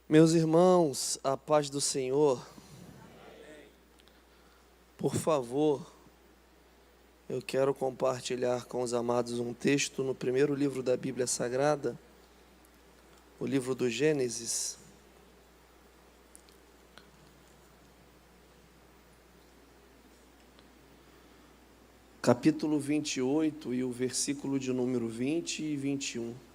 Meus irmãos, a paz do Senhor. Por favor, eu quero compartilhar com os amados um texto no primeiro livro da Bíblia Sagrada, o livro do Gênesis. Capítulo 28 e o versículo de número 20 e 21.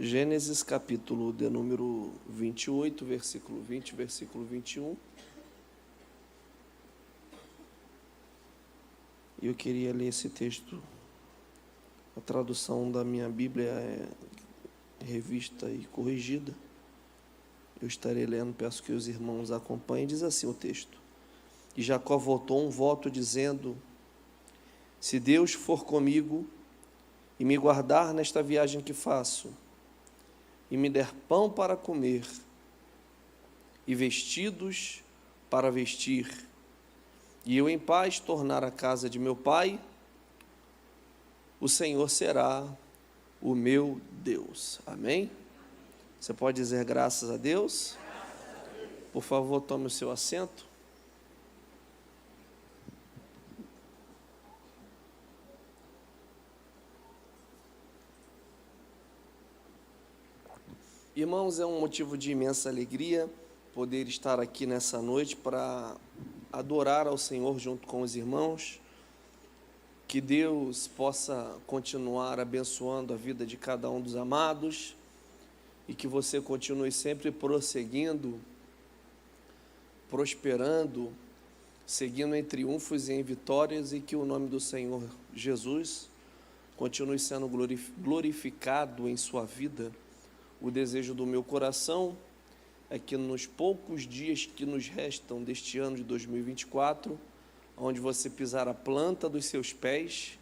Gênesis capítulo de número 28, versículo 20, versículo 21. E eu queria ler esse texto. A tradução da minha Bíblia é revista e corrigida. Eu estarei lendo, peço que os irmãos acompanhem. Diz assim o texto: E Jacó votou um voto dizendo: Se Deus for comigo e me guardar nesta viagem que faço, e me der pão para comer, e vestidos para vestir, e eu em paz tornar a casa de meu pai, o Senhor será o meu Deus. Amém? Você pode dizer graças a Deus? Por favor, tome o seu assento. Irmãos, é um motivo de imensa alegria poder estar aqui nessa noite para adorar ao Senhor junto com os irmãos. Que Deus possa continuar abençoando a vida de cada um dos amados e que você continue sempre prosseguindo, prosperando, seguindo em triunfos e em vitórias, e que o nome do Senhor Jesus continue sendo glorificado em sua vida. O desejo do meu coração é que nos poucos dias que nos restam deste ano de 2024, onde você pisar a planta dos seus pés,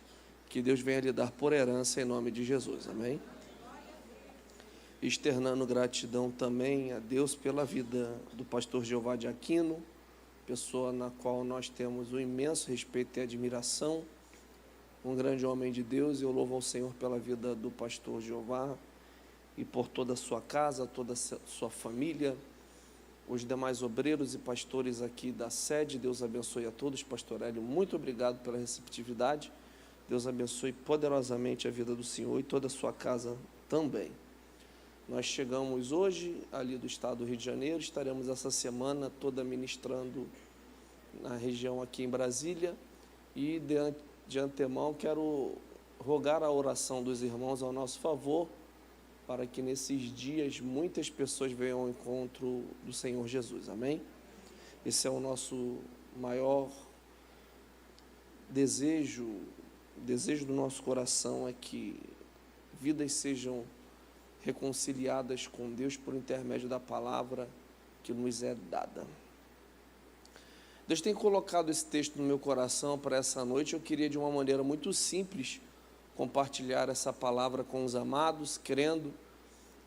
que Deus venha lhe dar por herança em nome de Jesus, amém? Externando gratidão também a Deus pela vida do pastor Jeová de Aquino, pessoa na qual nós temos um imenso respeito e admiração, um grande homem de Deus. Eu louvo ao Senhor pela vida do pastor Jeová e por toda a sua casa, toda a sua família, os demais obreiros e pastores aqui da sede. Deus abençoe a todos. Pastor Hélio, muito obrigado pela receptividade. Deus abençoe poderosamente a vida do Senhor e toda a sua casa também. Nós chegamos hoje ali do estado do Rio de Janeiro, estaremos essa semana toda ministrando na região aqui em Brasília, e de antemão quero rogar a oração dos irmãos ao nosso favor, para que nesses dias muitas pessoas venham ao encontro do Senhor Jesus, amém? Esse é o nosso maior desejo, o desejo do nosso coração é que vidas sejam reconciliadas com Deus por intermédio da palavra que nos é dada. Deus tem colocado esse texto no meu coração para essa noite. Eu queria de uma maneira muito simples compartilhar essa palavra com os amados, crendo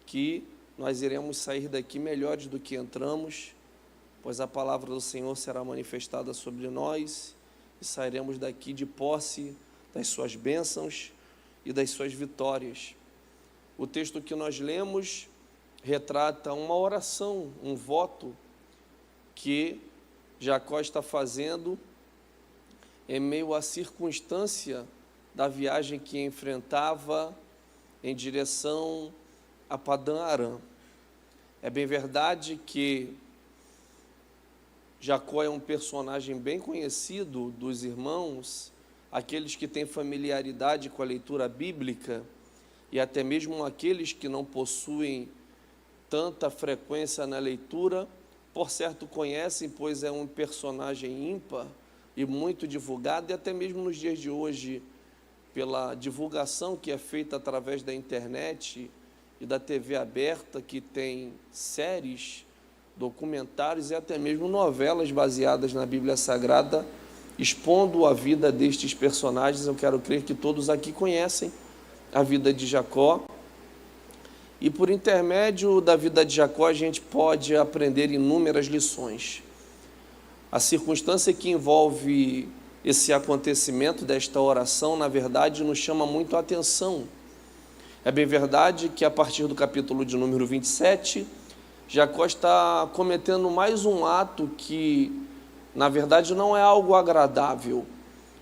que nós iremos sair daqui melhores do que entramos, pois a palavra do Senhor será manifestada sobre nós e sairemos daqui de posse das suas bênçãos e das suas vitórias. O texto que nós lemos retrata uma oração, um voto que Jacó está fazendo em meio à circunstância da viagem que enfrentava em direção a Padã Arã. É bem verdade que Jacó é um personagem bem conhecido dos irmãos, aqueles que têm familiaridade com a leitura bíblica e até mesmo aqueles que não possuem tanta frequência na leitura, por certo conhecem, pois é um personagem ímpar e muito divulgado, e até mesmo nos dias de hoje, pela divulgação que é feita através da internet e da TV aberta, que tem séries, documentários e até mesmo novelas baseadas na Bíblia Sagrada, expondo a vida destes personagens. Eu quero crer que todos aqui conhecem a vida de Jacó, e por intermédio da vida de Jacó a gente pode aprender inúmeras lições. A circunstância que envolve esse acontecimento desta oração, na verdade, nos chama muito a atenção. É bem verdade que a partir do capítulo de número 27, Jacó está cometendo mais um ato que, na verdade, não é algo agradável.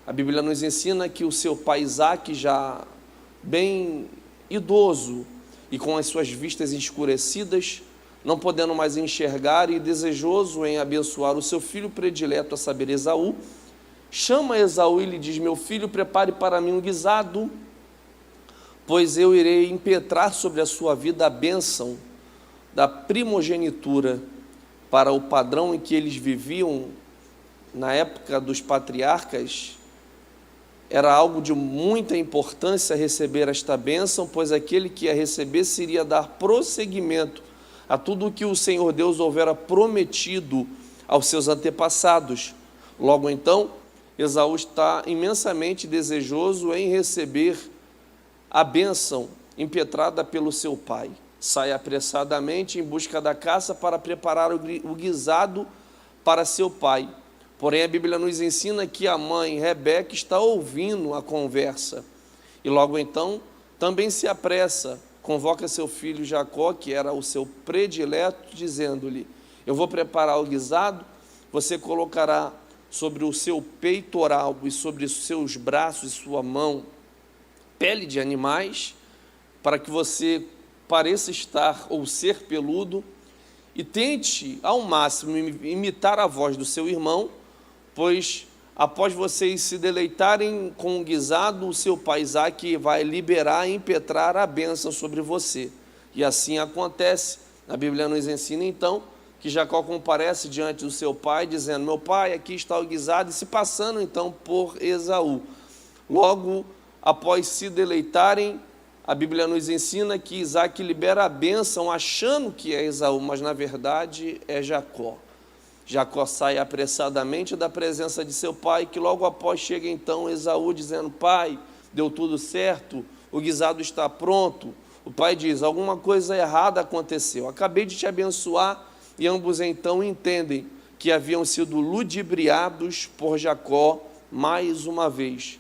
A Bíblia nos ensina que o seu pai Isaque, já bem idoso e com as suas vistas escurecidas, não podendo mais enxergar e desejoso em abençoar o seu filho predileto, a saber, Esaú, chama Esaú e lhe diz: meu filho, prepare para mim um guisado, pois eu irei impetrar sobre a sua vida a bênção da primogenitura. Para o padrão em que eles viviam na época dos patriarcas, era algo de muita importância receber esta bênção, pois aquele que a recebesse iria dar prosseguimento a tudo o que o Senhor Deus houvera prometido aos seus antepassados. Logo então, Esaú está imensamente desejoso em receber a bênção impetrada pelo seu pai. Sai apressadamente em busca da caça para preparar o guisado para seu pai. Porém, a Bíblia nos ensina que a mãe, Rebeca, está ouvindo a conversa. E logo então, também se apressa, convoca seu filho Jacó, que era o seu predileto, dizendo-lhe: eu vou preparar o guisado, você colocará sobre o seu peitoral e sobre os seus braços e sua mão pele de animais, para que você pareça estar ou ser peludo, e tente ao máximo imitar a voz do seu irmão, pois após vocês se deleitarem com o guisado, o seu pai Isaque vai liberar e impetrar a bênção sobre você. E assim acontece. A Bíblia nos ensina então que Jacó comparece diante do seu pai, dizendo: meu pai, aqui está o guisado, e se passando então por Esaú. Logo após se deleitarem, a Bíblia nos ensina que Isaque libera a bênção achando que é Esaú, mas na verdade é Jacó. Jacó sai apressadamente da presença de seu pai, que logo após chega então Esaú dizendo: pai, deu tudo certo, o guisado está pronto. O pai diz: alguma coisa errada aconteceu, acabei de te abençoar. E ambos então entendem que haviam sido ludibriados por Jacó mais uma vez.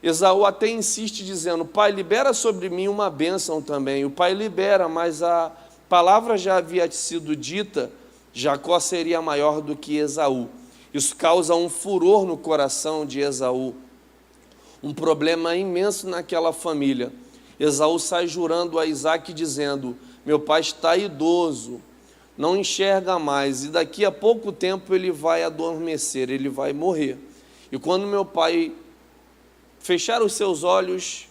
Esaú até insiste dizendo: pai, libera sobre mim uma bênção também. O pai libera, mas a palavra já havia sido dita: Jacó seria maior do que Esaú. Isso causa um furor no coração de Esaú, um problema imenso naquela família. Esaú sai jurando a Isaque dizendo: meu pai está idoso, não enxerga mais, e daqui a pouco tempo ele vai adormecer, ele vai morrer. E quando meu pai fechar os seus olhos,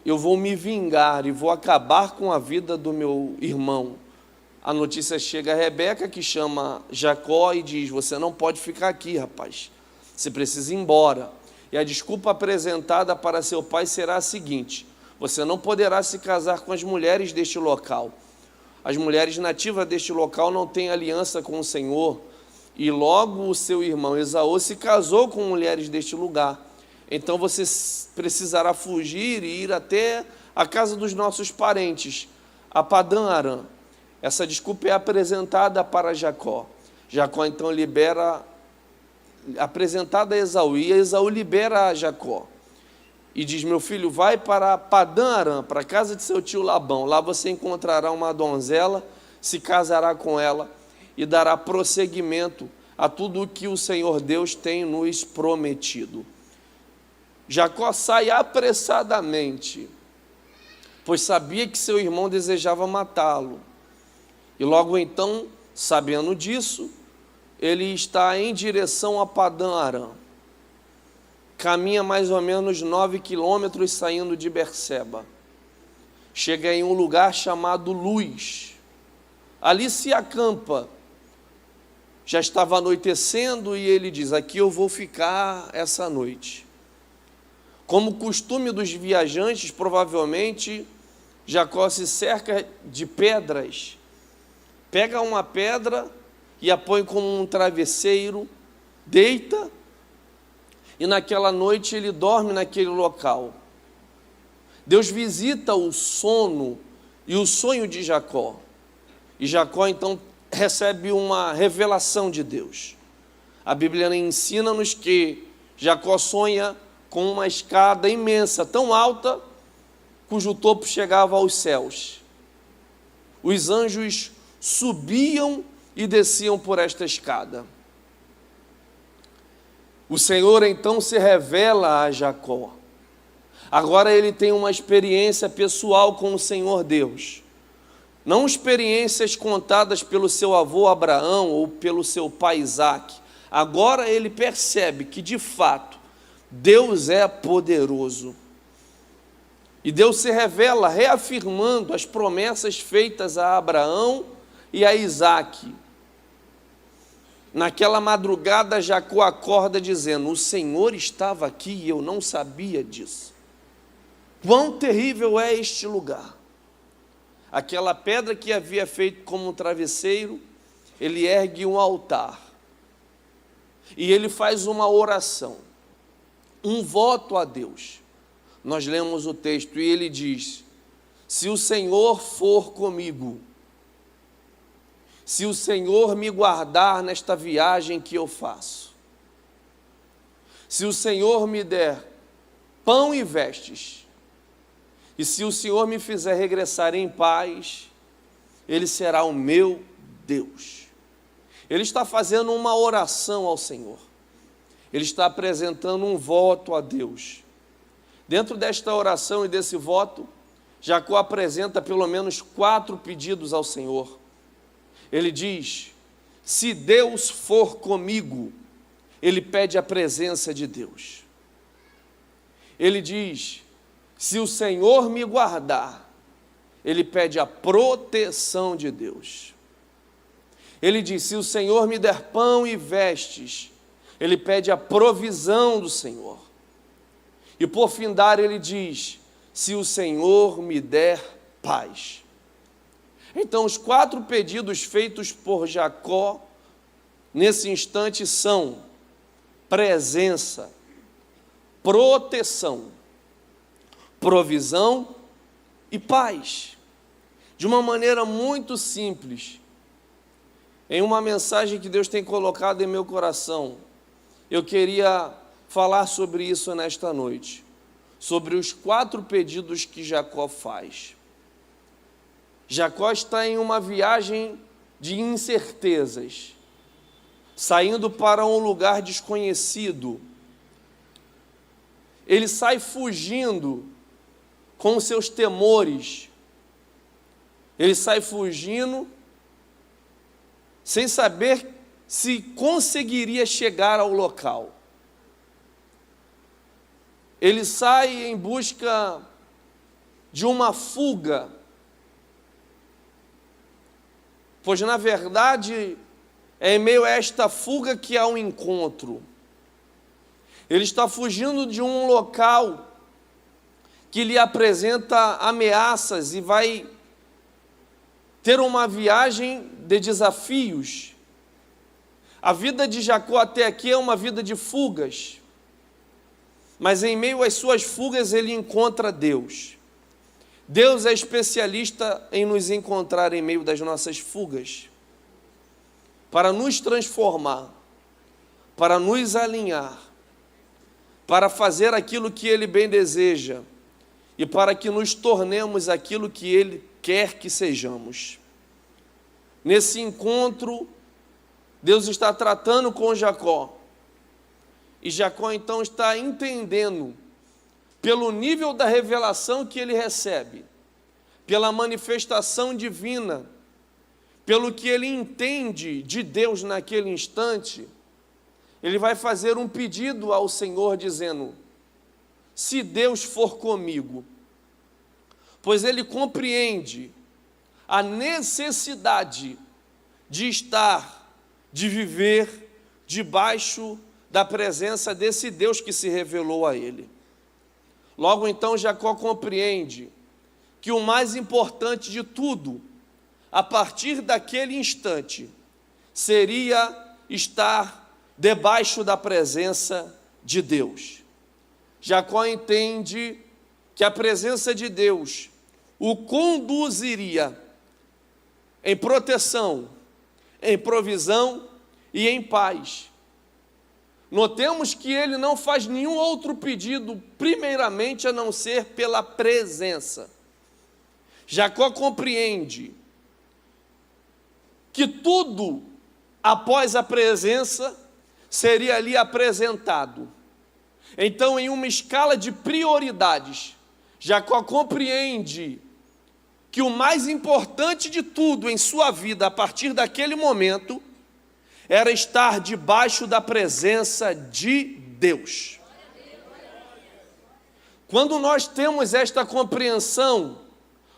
eu vou me vingar e vou acabar com a vida do meu irmão. A notícia chega a Rebeca, que chama Jacó e diz: você não pode ficar aqui, rapaz, você precisa ir embora. E a desculpa apresentada para seu pai será a seguinte: você não poderá se casar com as mulheres deste local. As mulheres nativas deste local não têm aliança com o Senhor, e logo o seu irmão Esaú se casou com mulheres deste lugar. Então você precisará fugir e ir até a casa dos nossos parentes, a Padã Arã. Essa desculpa é apresentada para Jacó. Jacó então apresentada a Esaú, e Esaú libera a Jacó. E diz: meu filho, vai para Padã Arã, para a casa de seu tio Labão. Lá você encontrará uma donzela, se casará com ela e dará prosseguimento a tudo o que o Senhor Deus tem nos prometido. Jacó sai apressadamente, pois sabia que seu irmão desejava matá-lo. E logo então, sabendo disso, ele está em direção a Padã Arã. Caminha mais ou menos 9 quilômetros saindo de Berseba. Chega em um lugar chamado Luz. Ali se acampa. Já estava anoitecendo e ele diz: aqui eu vou ficar essa noite. Como costume dos viajantes, provavelmente, Jacó se cerca de pedras. Pega uma pedra e a põe como um travesseiro, deita, e naquela noite ele dorme naquele local. Deus visita o sono e o sonho de Jacó. E Jacó então recebe uma revelação de Deus. A Bíblia ensina-nos que Jacó sonha com uma escada imensa, tão alta, cujo topo chegava aos céus. Os anjos subiam e desciam por esta escada. O Senhor então se revela a Jacó. Agora ele tem uma experiência pessoal com o Senhor Deus. Não experiências contadas pelo seu avô Abraão ou pelo seu pai Isaque. Agora ele percebe que, de fato, Deus é poderoso. E Deus se revela reafirmando as promessas feitas a Abraão e a Isaque. Naquela madrugada, Jacó acorda dizendo: o Senhor estava aqui e eu não sabia disso. Quão terrível é este lugar! Aquela pedra que havia feito como um travesseiro, ele ergue um altar. E ele faz uma oração, um voto a Deus. Nós lemos o texto e ele diz: se o Senhor for comigo, se o Senhor me guardar nesta viagem que eu faço, se o Senhor me der pão e vestes, e se o Senhor me fizer regressar em paz, Ele será o meu Deus. Ele está fazendo uma oração ao Senhor. Ele está apresentando um voto a Deus. Dentro desta oração e desse voto, Jacó apresenta pelo menos 4 pedidos ao Senhor. Ele diz: se Deus for comigo, ele pede a presença de Deus. Ele diz: se o Senhor me guardar, ele pede a proteção de Deus. Ele diz: se o Senhor me der pão e vestes, ele pede a provisão do Senhor. E por findar ele diz: se o Senhor me der paz. Então os 4 pedidos feitos por Jacó, nesse instante, são presença, proteção, provisão e paz. De uma maneira muito simples, em uma mensagem que Deus tem colocado em meu coração, eu queria falar sobre isso nesta noite, sobre os 4 pedidos que Jacó faz. Jacó está em uma viagem de incertezas, saindo para um lugar desconhecido. Ele sai fugindo com os seus temores. Ele sai fugindo sem saber se conseguiria chegar ao local. Ele sai em busca de uma fuga, pois na verdade é em meio a esta fuga que há um encontro. Ele está fugindo de um local que lhe apresenta ameaças e vai ter uma viagem de desafios. A vida de Jacó até aqui é uma vida de fugas, mas em meio às suas fugas ele encontra Deus. Deus é especialista em nos encontrar em meio das nossas fugas, para nos transformar, para nos alinhar, para fazer aquilo que Ele bem deseja e para que nos tornemos aquilo que Ele quer que sejamos. Nesse encontro, Deus está tratando com Jacó, e Jacó então está entendendo, pelo nível da revelação que ele recebe, pela manifestação divina, pelo que ele entende de Deus naquele instante, ele vai fazer um pedido ao Senhor dizendo: se Deus for comigo, pois ele compreende a necessidade de estar, de viver debaixo da presença desse Deus que se revelou a ele. Logo então Jacó compreende que o mais importante de tudo, a partir daquele instante, seria estar debaixo da presença de Deus. Jacó entende que a presença de Deus o conduziria em proteção, em provisão e em paz. Notemos que ele não faz nenhum outro pedido, primeiramente, a não ser pela presença. Jacó compreende que tudo após a presença seria ali apresentado. Então, em uma escala de prioridades, Jacó compreende que o mais importante de tudo em sua vida, a partir daquele momento, era estar debaixo da presença de Deus. Quando nós temos esta compreensão,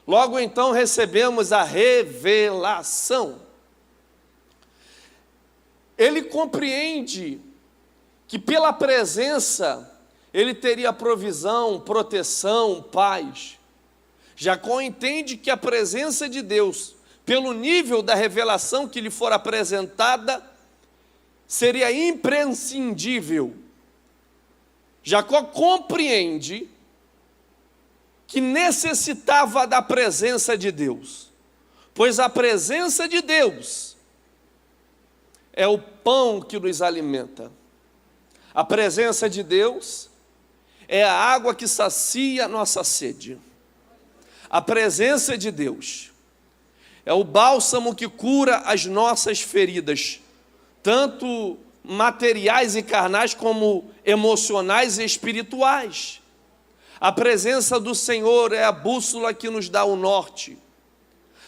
logo então recebemos a revelação. Ele compreende que pela presença ele teria provisão, proteção, paz. Jacó entende que a presença de Deus, pelo nível da revelação que lhe for apresentada, seria imprescindível. Jacó compreende que necessitava da presença de Deus, pois a presença de Deus é o pão que nos alimenta. A presença de Deus é a água que sacia a nossa sede. A presença de Deus é o bálsamo que cura as nossas feridas, tanto materiais e carnais como emocionais e espirituais. A presença do Senhor é a bússola que nos dá o norte.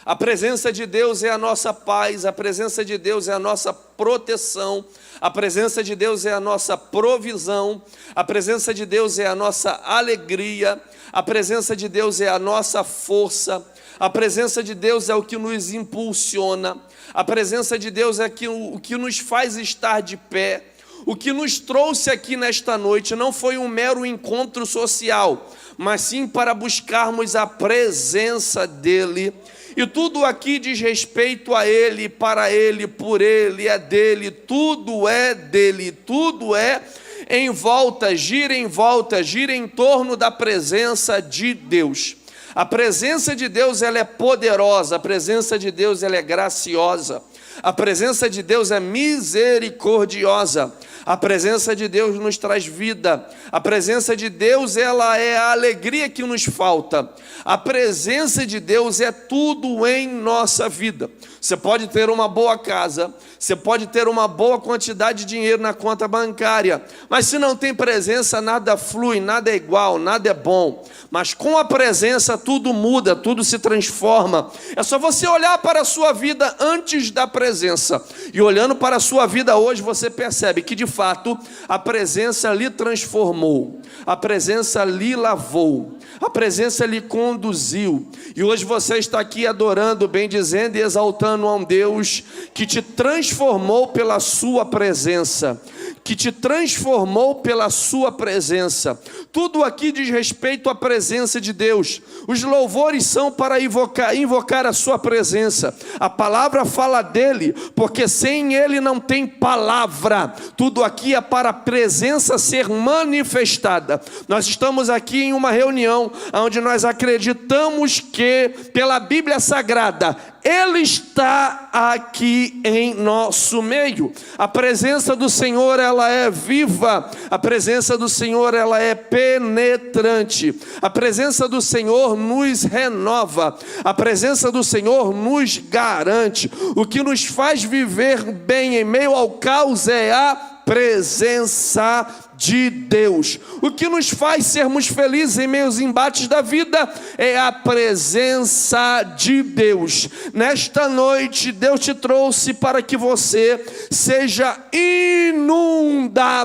A presença de Deus é a nossa paz, a presença de Deus é a nossa proteção, a presença de Deus é a nossa provisão, a presença de Deus é a nossa alegria, a presença de Deus é a nossa força, a presença de Deus é o que nos impulsiona, a presença de Deus é o que nos faz estar de pé. O que nos trouxe aqui nesta noite não foi um mero encontro social, mas sim para buscarmos a presença dEle. E tudo aqui diz respeito a Ele, para Ele, por Ele, é dEle, tudo é dEle, tudo é em volta, gira em torno da presença de Deus. A presença de Deus, ela é poderosa, a presença de Deus, ela é graciosa, a presença de Deus é misericordiosa, a presença de Deus nos traz vida, a presença de Deus, ela é a alegria que nos falta, a presença de Deus é tudo em nossa vida. Você pode ter uma boa casa, você pode ter uma boa quantidade de dinheiro na conta bancária, mas se não tem presença, nada flui, nada é igual, nada é bom. Mas com a presença tudo muda, tudo se transforma. É só você olhar para a sua vida antes da presença, e olhando para a sua vida hoje, você percebe que de fato a presença lhe transformou, a presença lhe lavou, a presença lhe conduziu, e hoje você está aqui adorando, bendizendo e exaltando a um Deus que te transformou pela sua presença, que te transformou pela sua presença. Tudo aqui diz respeito à presença de Deus. Os louvores são para invocar a sua presença. A palavra fala dele, porque sem ele não tem palavra. Tudo aqui é para a presença ser manifestada. Nós estamos aqui em uma reunião onde nós acreditamos que, pela Bíblia Sagrada, Ele está aqui em nosso meio. A presença do Senhor, ela é viva. A presença do Senhor, ela é penetrante. A presença do Senhor nos renova. A presença do Senhor nos garante. O que nos faz viver bem em meio ao caos é a presença de Deus. O que nos faz sermos felizes em meio aos embates da vida é a presença de Deus. Nesta noite, Deus te trouxe para que você seja inundado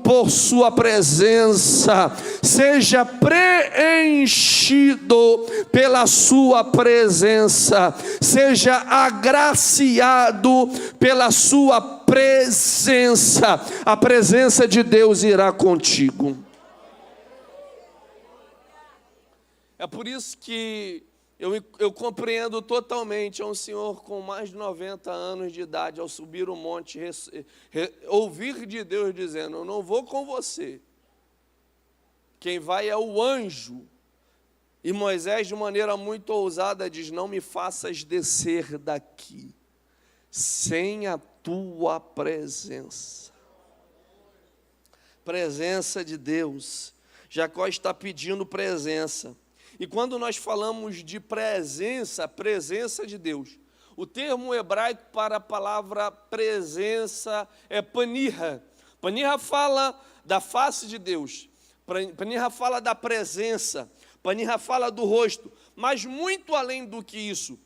por sua presença, seja preenchido pela sua presença, seja agraciado pela sua presença. A presença de Deus irá contigo. É por isso que eu compreendo totalmente a um senhor com mais de 90 anos de idade, ao subir o monte, ouvir de Deus dizendo: eu não vou com você, quem vai é o anjo E Moisés, de maneira muito ousada, diz: não me faças descer daqui sem a tua presença. Presença de Deus. Jacó está pedindo presença. E quando nós falamos de presença, presença de Deus, o termo hebraico para a palavra presença é panirra. Panirra fala da face de Deus. Panirra fala da presença. Panirra fala do rosto. Mas muito além do que isso,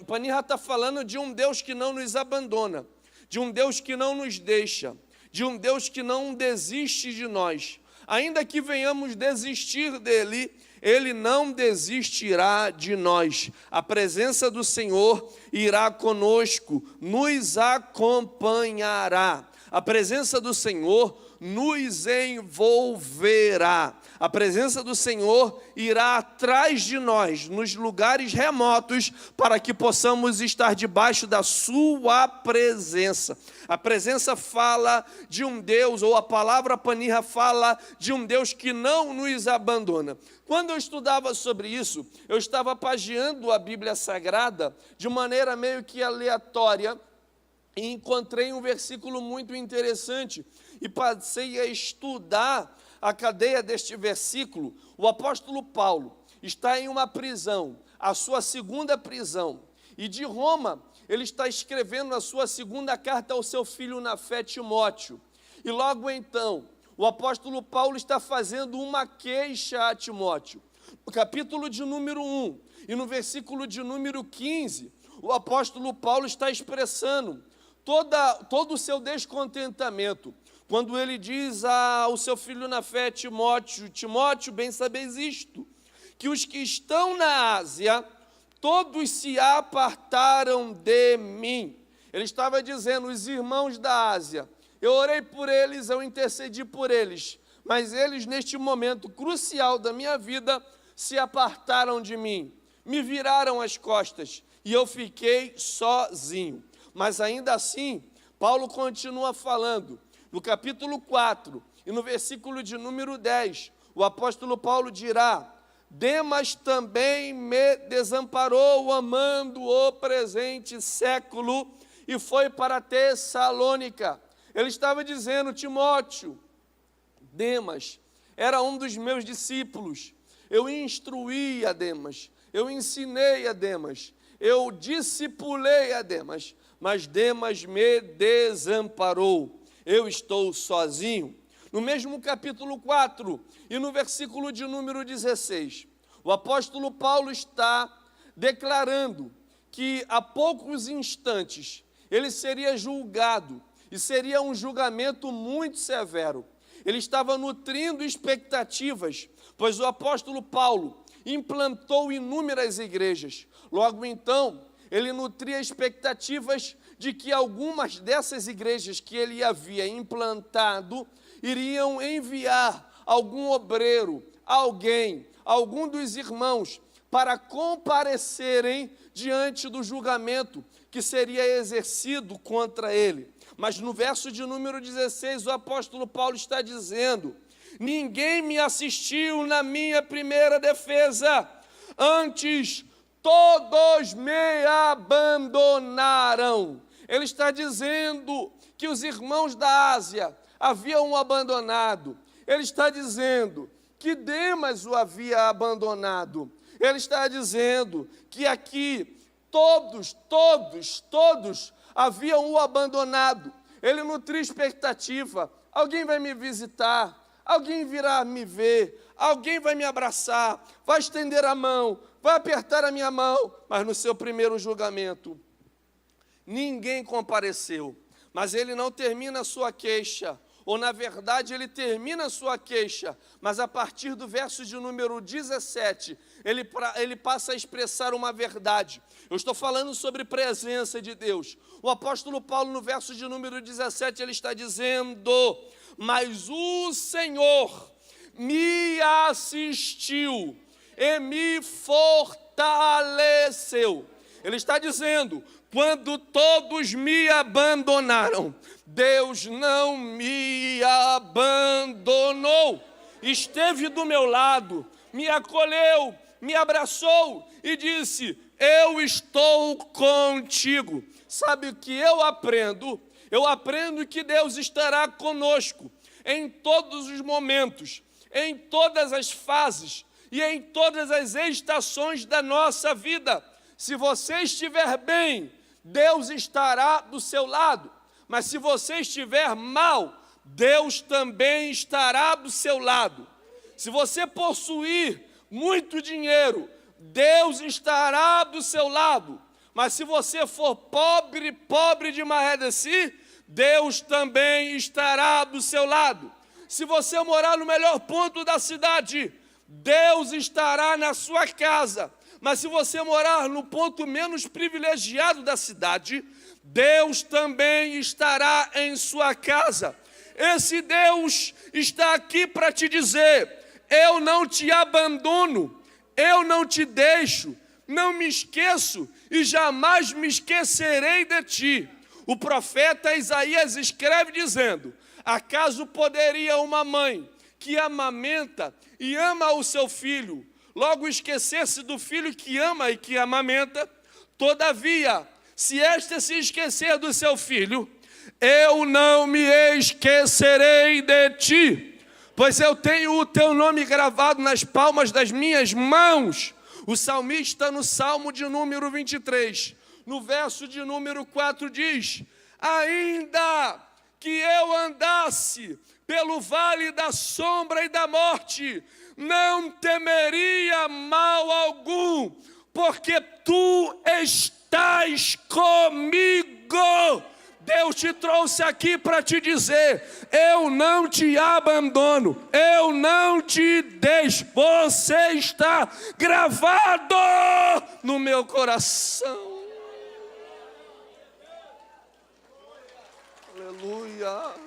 Panirra está falando de um Deus que não nos abandona, de um Deus que não nos deixa, de um Deus que não desiste de nós. Ainda que venhamos desistir dele, ele não desistirá de nós. A presença do Senhor irá conosco, nos acompanhará. A presença do Senhor nos envolverá. A presença do Senhor irá atrás de nós, nos lugares remotos, para que possamos estar debaixo da sua presença. A presença fala de um Deus, ou a palavra panirra fala de um Deus que não nos abandona. Quando eu estudava sobre isso, eu estava pagiando a Bíblia Sagrada de maneira meio que aleatória, e encontrei um versículo muito interessante, e passei a estudar a cadeia deste versículo. O apóstolo Paulo está em uma prisão, a sua segunda prisão, e de Roma ele está escrevendo a sua segunda carta ao seu filho na fé, Timóteo. E logo então, o apóstolo Paulo está fazendo uma queixa a Timóteo. No capítulo de número 1 e no versículo de número 15, o apóstolo Paulo está expressando todo o seu descontentamento, quando ele diz ao seu filho na fé, Timóteo: Timóteo, bem sabeis isto, que os que estão na Ásia, todos se apartaram de mim. Ele estava dizendo: os irmãos da Ásia, eu orei por eles, eu intercedi por eles, mas eles, neste momento crucial da minha vida, se apartaram de mim, me viraram as costas, e eu fiquei sozinho. Mas ainda assim, Paulo continua falando. No capítulo 4 e no versículo de número 10, o apóstolo Paulo dirá: Demas também me desamparou, amando o presente século, e foi para Tessalônica. Ele estava dizendo: Timóteo, Demas era um dos meus discípulos, eu instruí a Demas, eu ensinei a Demas, eu discipulei a Demas, mas Demas me desamparou, eu estou sozinho. No mesmo capítulo 4 e no versículo de número 16, o apóstolo Paulo está declarando que a poucos instantes ele seria julgado, e seria um julgamento muito severo. Ele estava nutrindo expectativas, pois o apóstolo Paulo implantou inúmeras igrejas. Logo então, ele nutria expectativas de que algumas dessas igrejas que ele havia implantado iriam enviar algum obreiro, algum dos irmãos, para comparecerem diante do julgamento que seria exercido contra ele. Mas no verso de número 16, o apóstolo Paulo está dizendo: ninguém me assistiu na minha primeira defesa, antes todos me abandonaram. Ele está dizendo que os irmãos da Ásia haviam o abandonado. Ele está dizendo que Demas o havia abandonado. Ele está dizendo que aqui todos haviam o abandonado. Ele nutria expectativa: alguém vai me visitar, alguém virá me ver, alguém vai me abraçar, vai estender a mão, vai apertar a minha mão. Mas no seu primeiro julgamento, ninguém compareceu. Mas ele não termina a sua queixa, ou na verdade ele termina a sua queixa, mas a partir do verso de número 17, ele passa a expressar uma verdade. Eu estou falando sobre presença de Deus. O apóstolo Paulo, no verso de número 17, ele está dizendo: mas o Senhor me assistiu e me fortaleceu. Ele está dizendo: quando todos me abandonaram, Deus não me abandonou. Esteve do meu lado, me acolheu, me abraçou e disse: eu estou contigo. Sabe o que eu aprendo? Eu aprendo que Deus estará conosco em todos os momentos, em todas as fases e em todas as estações da nossa vida. Se você estiver bem, Deus estará do seu lado. Mas se você estiver mal, Deus também estará do seu lado. Se você possuir muito dinheiro, Deus estará do seu lado. Mas se você for pobre, pobre de Marredeci, Deus também estará do seu lado. Se você morar no melhor ponto da cidade, Deus estará na sua casa. Mas se você morar no ponto menos privilegiado da cidade, Deus também estará em sua casa. Esse Deus está aqui para te dizer: eu não te abandono, eu não te deixo, não me esqueço e jamais me esquecerei de ti. O profeta Isaías escreve dizendo: acaso poderia uma mãe que amamenta e ama o seu filho logo esquecer-se do filho que ama e que amamenta? Todavia, se esta se esquecer do seu filho, eu não me esquecerei de ti, pois eu tenho o teu nome gravado nas palmas das minhas mãos. O salmista, no Salmo de número 23, no verso de número 4, diz: ainda que eu andasse pelo vale da sombra e da morte, não temeria mal algum, porque tu estás comigo. Deus te trouxe aqui para te dizer: eu não te abandono, eu não te deixo, você está gravado no meu coração. Aleluia.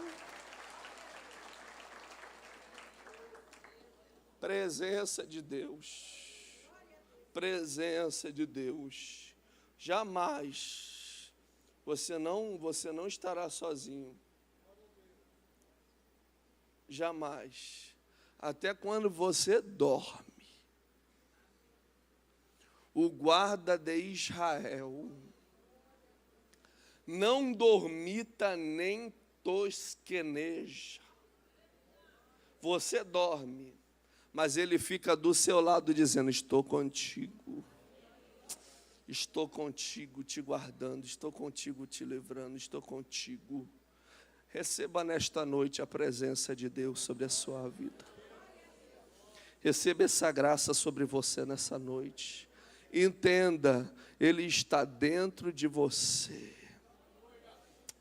Presença de Deus, presença de Deus. Jamais você não estará sozinho. Jamais. Até quando você dorme, o guarda de Israel não dormita nem tosqueneja. Você dorme, mas ele fica do seu lado dizendo: estou contigo. Estou contigo te guardando, estou contigo te livrando, estou contigo. Receba nesta noite a presença de Deus sobre a sua vida. Receba essa graça sobre você nessa noite. Entenda, Ele está dentro de você.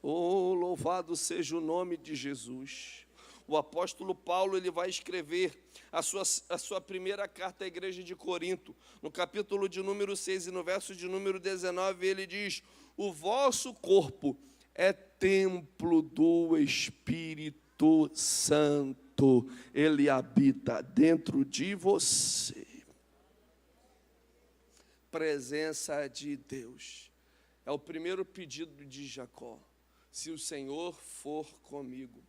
Oh, louvado seja o nome de Jesus. O apóstolo Paulo, ele vai escrever a sua primeira carta à igreja de Corinto, no capítulo de número 6 e no verso de número 19, ele diz: o vosso corpo é templo do Espírito Santo, ele habita dentro de você. Presença de Deus. É o primeiro pedido de Jacó: se o Senhor for comigo.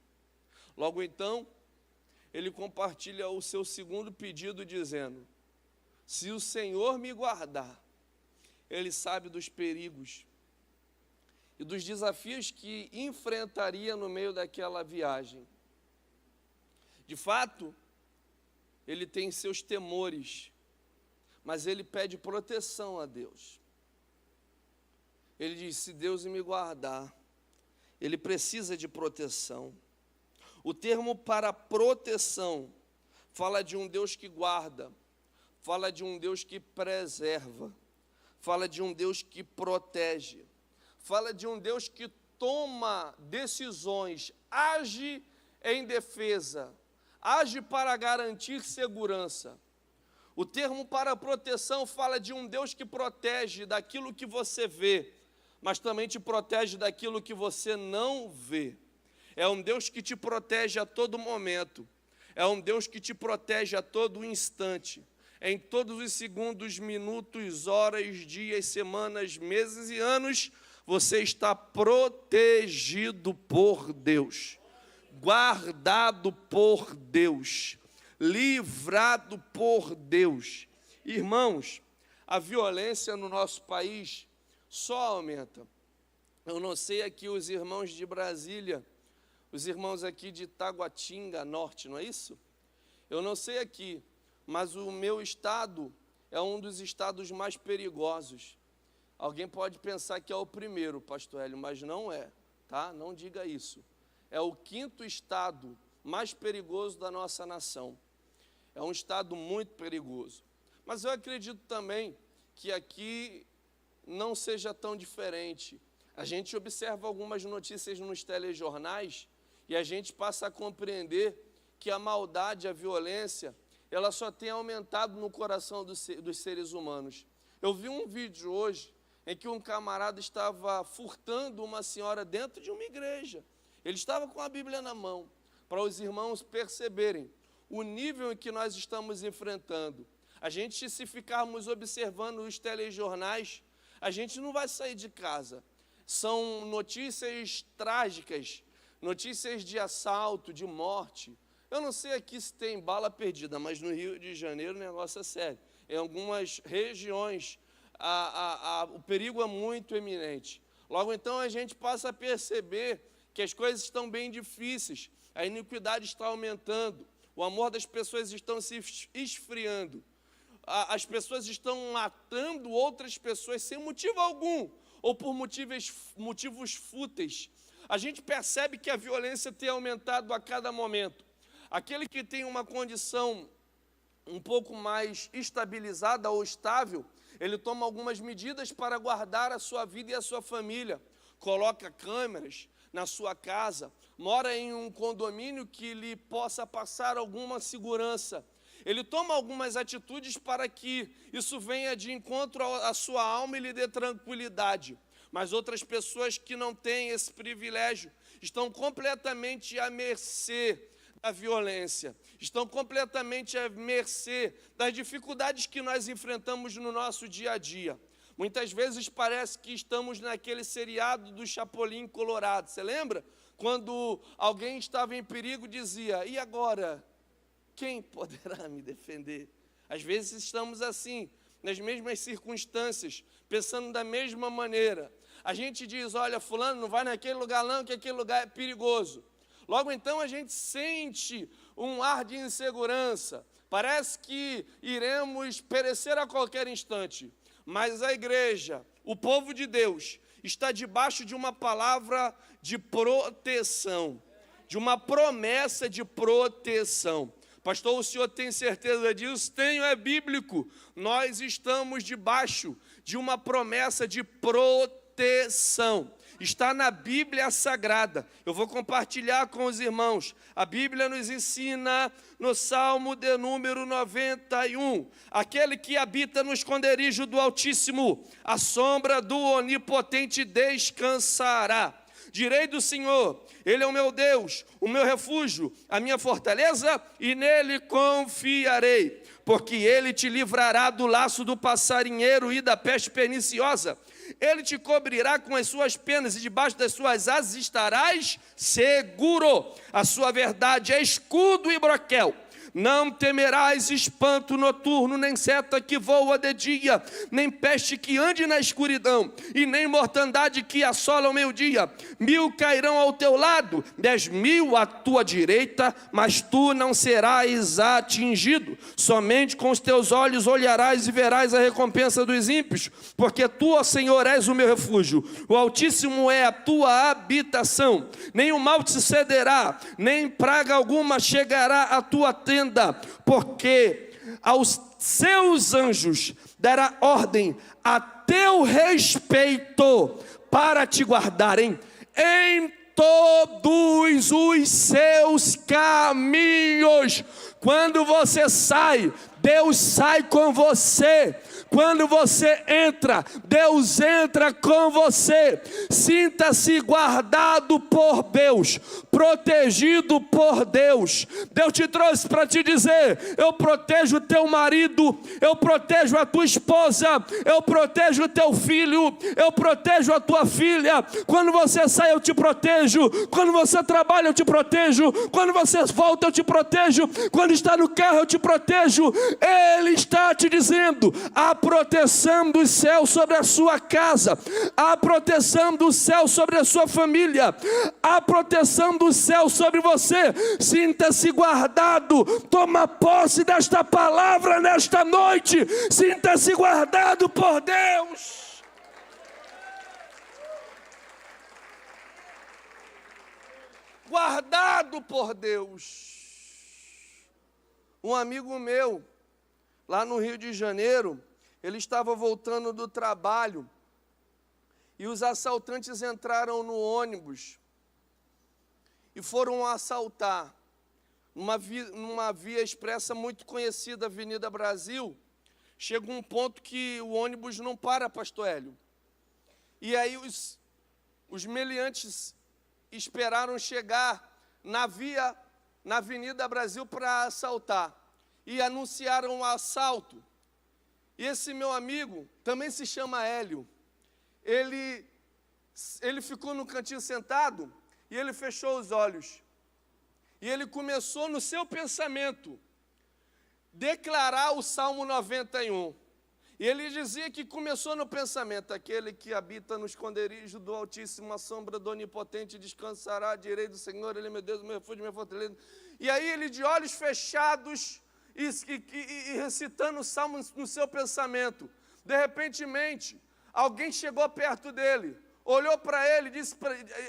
Logo então, ele compartilha o seu segundo pedido dizendo: se o Senhor me guardar, Ele sabe dos perigos e dos desafios que enfrentaria no meio daquela viagem. De fato, ele tem seus temores, mas ele pede proteção a Deus. Ele diz: se Deus me guardar, ele precisa de proteção. O termo para proteção fala de um Deus que guarda, fala de um Deus que preserva, fala de um Deus que protege, fala de um Deus que toma decisões, age em defesa, age para garantir segurança. O termo para proteção fala de um Deus que protege daquilo que você vê, mas também te protege daquilo que você não vê. É um Deus que te protege a todo momento. É um Deus que te protege a todo instante. Em todos os segundos, minutos, horas, dias, semanas, meses e anos, você está protegido por Deus, guardado por Deus, livrado por Deus. Irmãos, a violência no nosso país só aumenta. Eu não sei aqui os irmãos de Brasília, os irmãos aqui de Taguatinga Norte, não é isso? Eu não sei aqui, mas o meu estado é um dos estados mais perigosos. Alguém pode pensar que é o primeiro, pastor Hélio, mas não é, tá? Não diga isso. É o 5º estado mais perigoso da nossa nação. É um estado muito perigoso. Mas eu acredito também que aqui não seja tão diferente. A gente observa algumas notícias nos telejornais e a gente passa a compreender que a maldade, a violência, ela só tem aumentado no coração dos seres humanos. Eu vi um vídeo hoje em que um camarada estava furtando uma senhora dentro de uma igreja. Ele estava com a Bíblia na mão, para os irmãos perceberem o nível em que nós estamos enfrentando. A gente, se ficarmos observando os telejornais, a gente não vai sair de casa. São notícias trágicas, notícias de assalto, de morte. Eu não sei aqui se tem bala perdida, mas no Rio de Janeiro o negócio é sério. Em algumas regiões, o perigo é muito eminente. Logo então a gente passa a perceber que as coisas estão bem difíceis, a iniquidade está aumentando, o amor das pessoas estão se esfriando, as pessoas estão matando outras pessoas sem motivo algum, ou por motivos fúteis. A gente percebe que a violência tem aumentado a cada momento. Aquele que tem uma condição um pouco mais estabilizada ou estável, ele toma algumas medidas para guardar a sua vida e a sua família. Coloca câmeras na sua casa, mora em um condomínio que lhe possa passar alguma segurança. Ele toma algumas atitudes para que isso venha de encontro à sua alma e lhe dê tranquilidade. Mas outras pessoas que não têm esse privilégio estão completamente à mercê da violência, estão completamente à mercê das dificuldades que nós enfrentamos no nosso dia a dia. Muitas vezes parece que estamos naquele seriado do Chapolin Colorado. Você lembra? Quando alguém estava em perigo, dizia: e agora? Quem poderá me defender? Às vezes estamos assim, nas mesmas circunstâncias, pensando da mesma maneira. A gente diz: olha, fulano, não vai naquele lugar não, que aquele lugar é perigoso. Logo então a gente sente um ar de insegurança. Parece que iremos perecer a qualquer instante. Mas a igreja, o povo de Deus, está debaixo de uma palavra de proteção, de uma promessa de proteção. Pastor, o senhor tem certeza disso? Tenho, é bíblico. Nós estamos debaixo de uma promessa de proteção. Está na Bíblia Sagrada. Eu vou compartilhar com os irmãos. A Bíblia nos ensina no Salmo de número 91. Aquele que habita no esconderijo do Altíssimo, a sombra do Onipotente descansará. Direi do Senhor: Ele é o meu Deus, o meu refúgio, a minha fortaleza, e nele confiarei. Porque Ele te livrará do laço do passarinheiro e da peste perniciosa. Ele te cobrirá com as suas penas e debaixo das suas asas estarás seguro. A sua verdade é escudo e broquel. Não temerás espanto noturno, nem seta que voa de dia, nem peste que ande na escuridão, e nem mortandade que assola ao meio-dia. 1000 cairão ao teu lado, 10.000 à tua direita, mas tu não serás atingido. Somente com os teus olhos olharás e verás a recompensa dos ímpios, porque tu, ó Senhor, és o meu refúgio. O Altíssimo é a tua habitação. Nem o mal te sucederá, nem praga alguma chegará à tua tenda, porque aos seus anjos dará ordem a teu respeito para te guardarem em todos os seus caminhos. Quando você sai, Deus sai com você. Quando você entra, Deus entra com você. Sinta-se guardado por Deus, protegido por Deus. Deus te trouxe para te dizer: eu protejo o teu marido, eu protejo a tua esposa, eu protejo o teu filho, eu protejo a tua filha. Quando você sai, eu te protejo. Quando você trabalha, eu te protejo. Quando você volta, eu te protejo. Quando está no carro, eu te protejo. Ele está te dizendo: a proteção do céu sobre a sua casa, a proteção do céu sobre a sua família, a proteção do céu sobre você. Sinta-se guardado. Toma posse desta palavra nesta noite. Sinta-se guardado por Deus. Guardado por Deus. Um amigo meu, lá no Rio de Janeiro, ele estava voltando do trabalho e os assaltantes entraram no ônibus e foram assaltar. Numa via expressa muito conhecida, Avenida Brasil, chega um ponto que o ônibus não para, pastor Hélio. E aí os meliantes esperaram chegar na Avenida Brasil para assaltar. E anunciaram o assalto. E esse meu amigo, também se chama Hélio, ele ficou no cantinho sentado e ele fechou os olhos. E ele começou no seu pensamento declarar o Salmo 91. E ele dizia que começou no pensamento: aquele que habita no esconderijo do Altíssimo, a sombra do Onipotente, descansará à direita do Senhor. Ele é meu Deus, meu refúgio, minha fortaleza. E aí ele, de olhos fechados e recitando o Salmo no seu pensamento, de repentemente, alguém chegou perto dele, olhou para ele,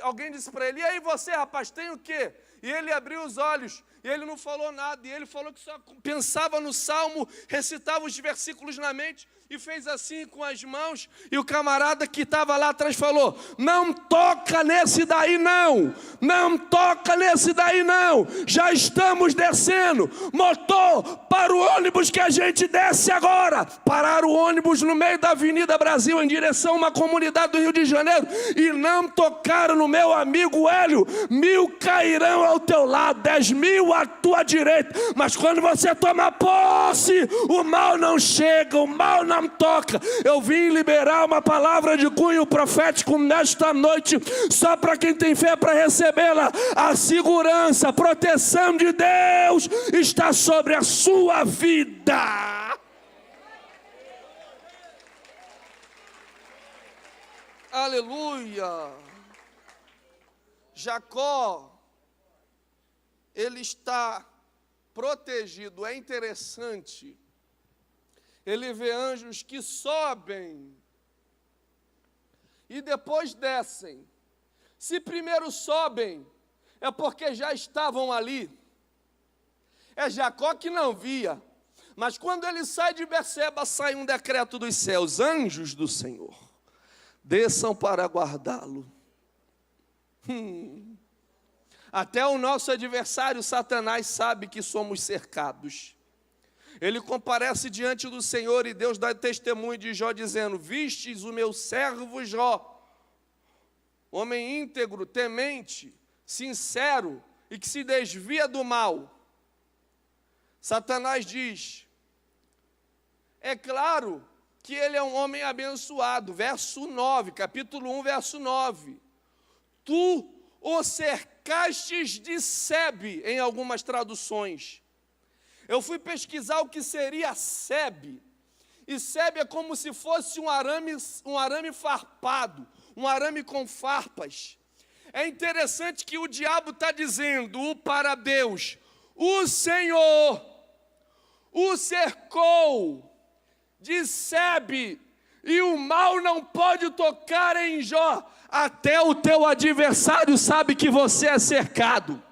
alguém disse para ele: e aí você, rapaz, tem o quê? E ele abriu os olhos, e ele não falou nada, e ele falou que só pensava no Salmo, recitava os versículos na mente, e fez assim com as mãos, e o camarada que estava lá atrás falou: não toca nesse daí não, não toca nesse daí não, já estamos descendo, motor, para o ônibus que a gente desce agora. Pararam o ônibus no meio da Avenida Brasil, em direção a uma comunidade do Rio de Janeiro, e não tocaram no meu amigo Hélio. 1000 cairão ao teu lado, 10.000 à tua direita, mas quando você toma posse, o mal não chega, o mal não toca. Eu vim liberar uma palavra de cunho profético nesta noite, só para quem tem fé para recebê-la. A segurança, a proteção de Deus está sobre a sua vida. Aleluia. Jacó, ele está protegido. É interessante, ele vê anjos que sobem e depois descem. Se primeiro sobem, é porque já estavam ali. É Jacó que não via, mas quando ele sai de Berseba, sai um decreto dos céus: anjos do Senhor desçam para guardá-lo. Até o nosso adversário Satanás sabe que somos cercados. Ele comparece diante do Senhor e Deus dá testemunho de Jó, dizendo: vistes o meu servo Jó, homem íntegro, temente, sincero e que se desvia do mal. Satanás diz: é claro que ele é um homem abençoado. Verso 9, capítulo 1, verso 9. Tu o cercastes de Sebe, em algumas traduções. Eu fui pesquisar o que seria Sebe. E Sebe é como se fosse um arame farpado, um arame com farpas. É interessante que o diabo está dizendo para Deus: o Senhor o cercou de Sebe, e o mal não pode tocar em Jó. Até o teu adversário sabe que você é cercado.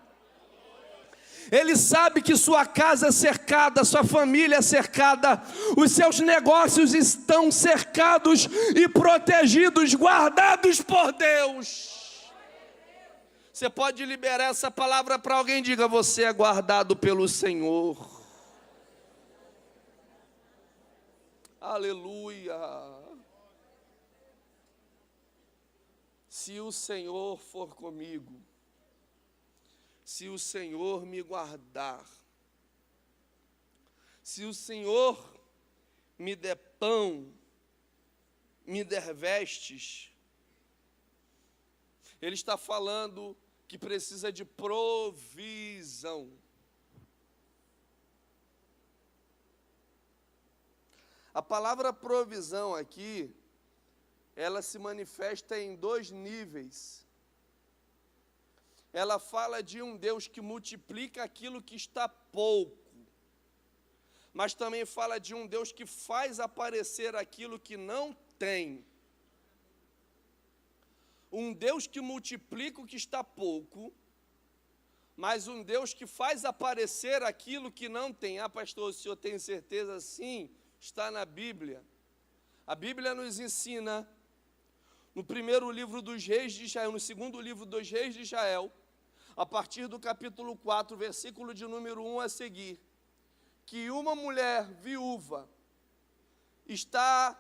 Ele sabe que sua casa é cercada, sua família é cercada, os seus negócios estão cercados e protegidos, guardados por Deus. Você pode liberar essa palavra para alguém? Diga: você é guardado pelo Senhor. Aleluia. Se o Senhor for comigo, se o Senhor me guardar, se o Senhor me der pão, me der vestes, Ele está falando que precisa de provisão. A palavra provisão aqui, ela se manifesta em dois níveis. Ela fala de um Deus que multiplica aquilo que está pouco, mas também fala de um Deus que faz aparecer aquilo que não tem. Um Deus que multiplica o que está pouco, mas um Deus que faz aparecer aquilo que não tem. Ah, pastor, o senhor tem certeza? Sim, está na Bíblia. A Bíblia nos ensina, no primeiro livro dos reis de Israel, no segundo livro dos reis de Israel, a partir do capítulo 4, versículo de número 1 a seguir, que uma mulher viúva está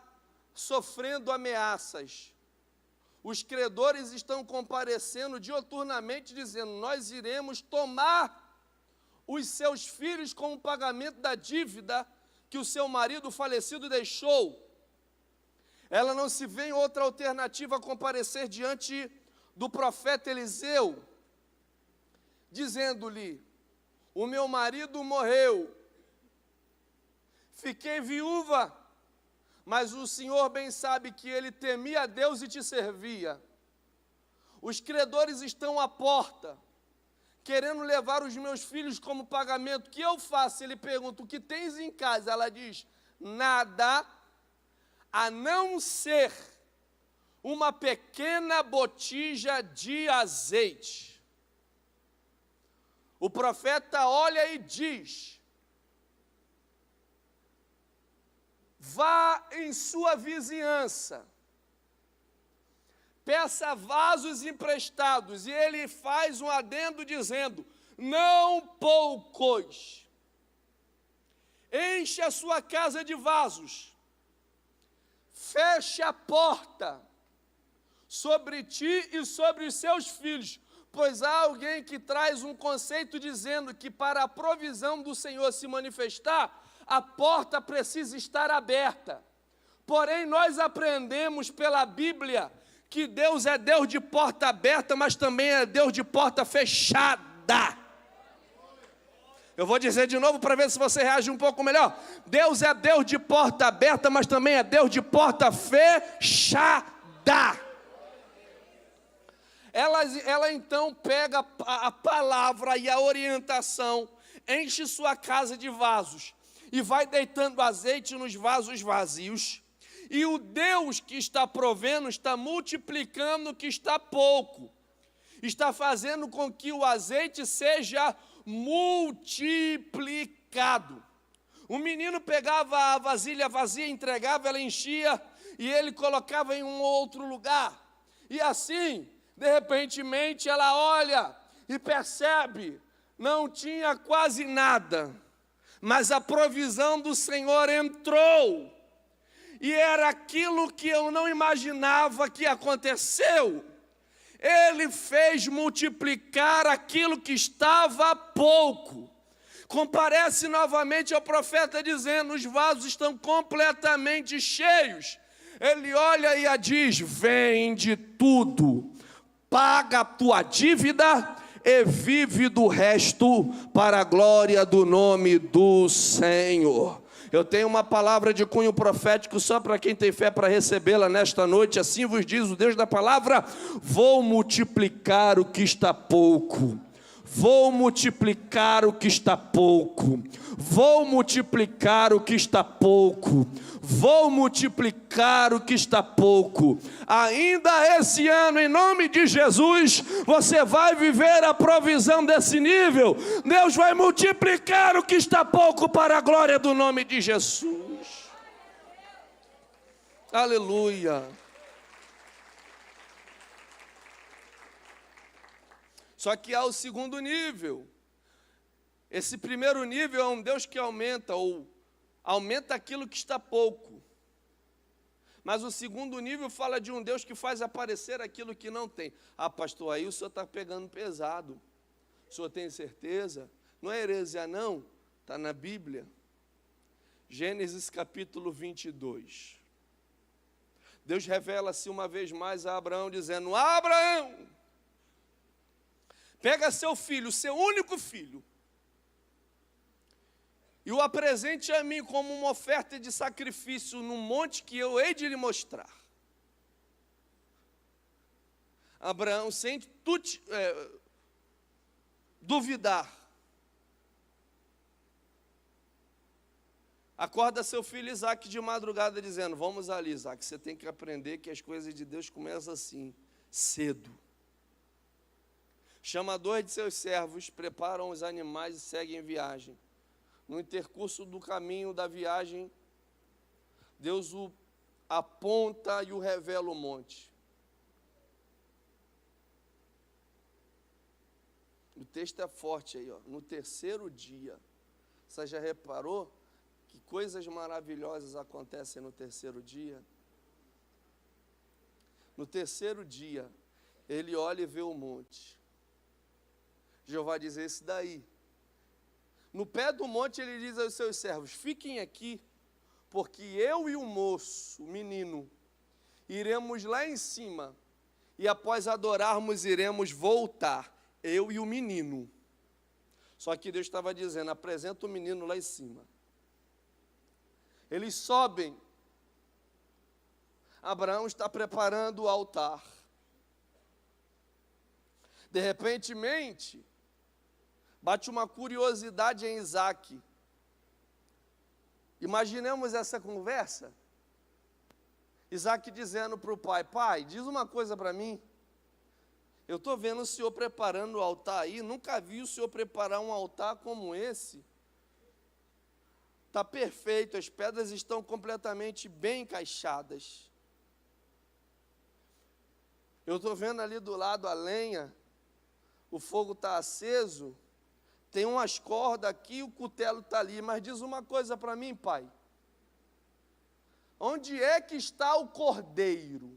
sofrendo ameaças. Os credores estão comparecendo dioturnamente, dizendo: nós iremos tomar os seus filhos como pagamento da dívida que o seu marido falecido deixou. Ela não se vê em outra alternativa a comparecer diante do profeta Eliseu, dizendo-lhe: o meu marido morreu, fiquei viúva, mas o Senhor bem sabe que ele temia a Deus e te servia. Os credores estão à porta, querendo levar os meus filhos como pagamento. O que eu faço? Ele pergunta: o que tens em casa? Ela diz: nada, a não ser uma pequena botija de azeite. O profeta olha e diz: vá em sua vizinhança, peça vasos emprestados, e ele faz um adendo dizendo: não poucos, enche a sua casa de vasos, feche a porta sobre ti e sobre os seus filhos, pois há alguém que traz um conceito dizendo que para a provisão do Senhor se manifestar, a porta precisa estar aberta. Porém, nós aprendemos pela Bíblia que Deus é Deus de porta aberta, mas também é Deus de porta fechada. Eu vou dizer de novo para ver se você reage um pouco melhor. Deus é Deus de porta aberta, mas também é Deus de porta fechada. Ela então pega a palavra e a orientação, enche sua casa de vasos e vai deitando azeite nos vasos vazios. E o Deus que está provendo está multiplicando o que está pouco, está fazendo com que o azeite seja multiplicado. O menino pegava a vasilha vazia, entregava, ela enchia e ele colocava em um outro lugar. E assim, de repentemente, ela olha e percebe, não tinha quase nada, mas a provisão do Senhor entrou. E era aquilo que eu não imaginava que aconteceu. Ele fez multiplicar aquilo que estava pouco. Comparece novamente ao profeta dizendo: os vasos estão completamente cheios. Ele olha e a diz: vende tudo, paga a tua dívida e vive do resto para a glória do nome do Senhor. Eu tenho uma palavra de cunho profético só para quem tem fé para recebê-la nesta noite. Assim vos diz o Deus da palavra: vou multiplicar o que está pouco. Vou multiplicar o que está pouco. Vou multiplicar o que está pouco. Vou multiplicar o que está pouco. Ainda esse ano, em nome de Jesus, você vai viver a provisão desse nível. Deus vai multiplicar o que está pouco para a glória do nome de Jesus. Aleluia. Só que há o segundo nível. Esse primeiro nível é um Deus que aumenta aquilo que está pouco. Mas o segundo nível fala de um Deus que faz aparecer aquilo que não tem. Ah, pastor, aí o senhor está pegando pesado. O senhor tem certeza? Não é heresia não, está na Bíblia. Gênesis capítulo 22. Deus revela-se uma vez mais a Abraão, dizendo: Abraão, pega seu filho, seu único filho, e o apresente a mim como uma oferta de sacrifício no monte que eu hei de lhe mostrar. Abraão, sem duvidar, acorda seu filho Isaque de madrugada, dizendo: vamos ali, Isaque, você tem que aprender que as coisas de Deus começam assim, cedo. Chama 2 de seus servos, preparam os animais e seguem viagem. No intercurso do caminho da viagem, Deus o aponta e o revela o monte. O texto é forte aí, ó. No terceiro dia. Você já reparou que coisas maravilhosas acontecem no terceiro dia? No terceiro dia, ele olha e vê o monte. Jeová diz: esse daí. No pé do monte ele diz aos seus servos: fiquem aqui, porque eu e o moço, o menino, iremos lá em cima, e após adorarmos iremos voltar, eu e o menino. Só que Deus estava dizendo: apresenta o menino lá em cima. Eles sobem. Abraão está preparando o altar. De repentemente, bate uma curiosidade em Isaque. Imaginemos essa conversa. Isaque dizendo para o pai: pai, diz uma coisa para mim. Eu estou vendo o senhor preparando o altar aí, nunca vi o senhor preparar um altar como esse. Está perfeito, as pedras estão completamente bem encaixadas. Eu estou vendo ali do lado a lenha, o fogo está aceso, tem umas cordas aqui, o cutelo está ali, mas diz uma coisa para mim, pai. Onde é que está o cordeiro?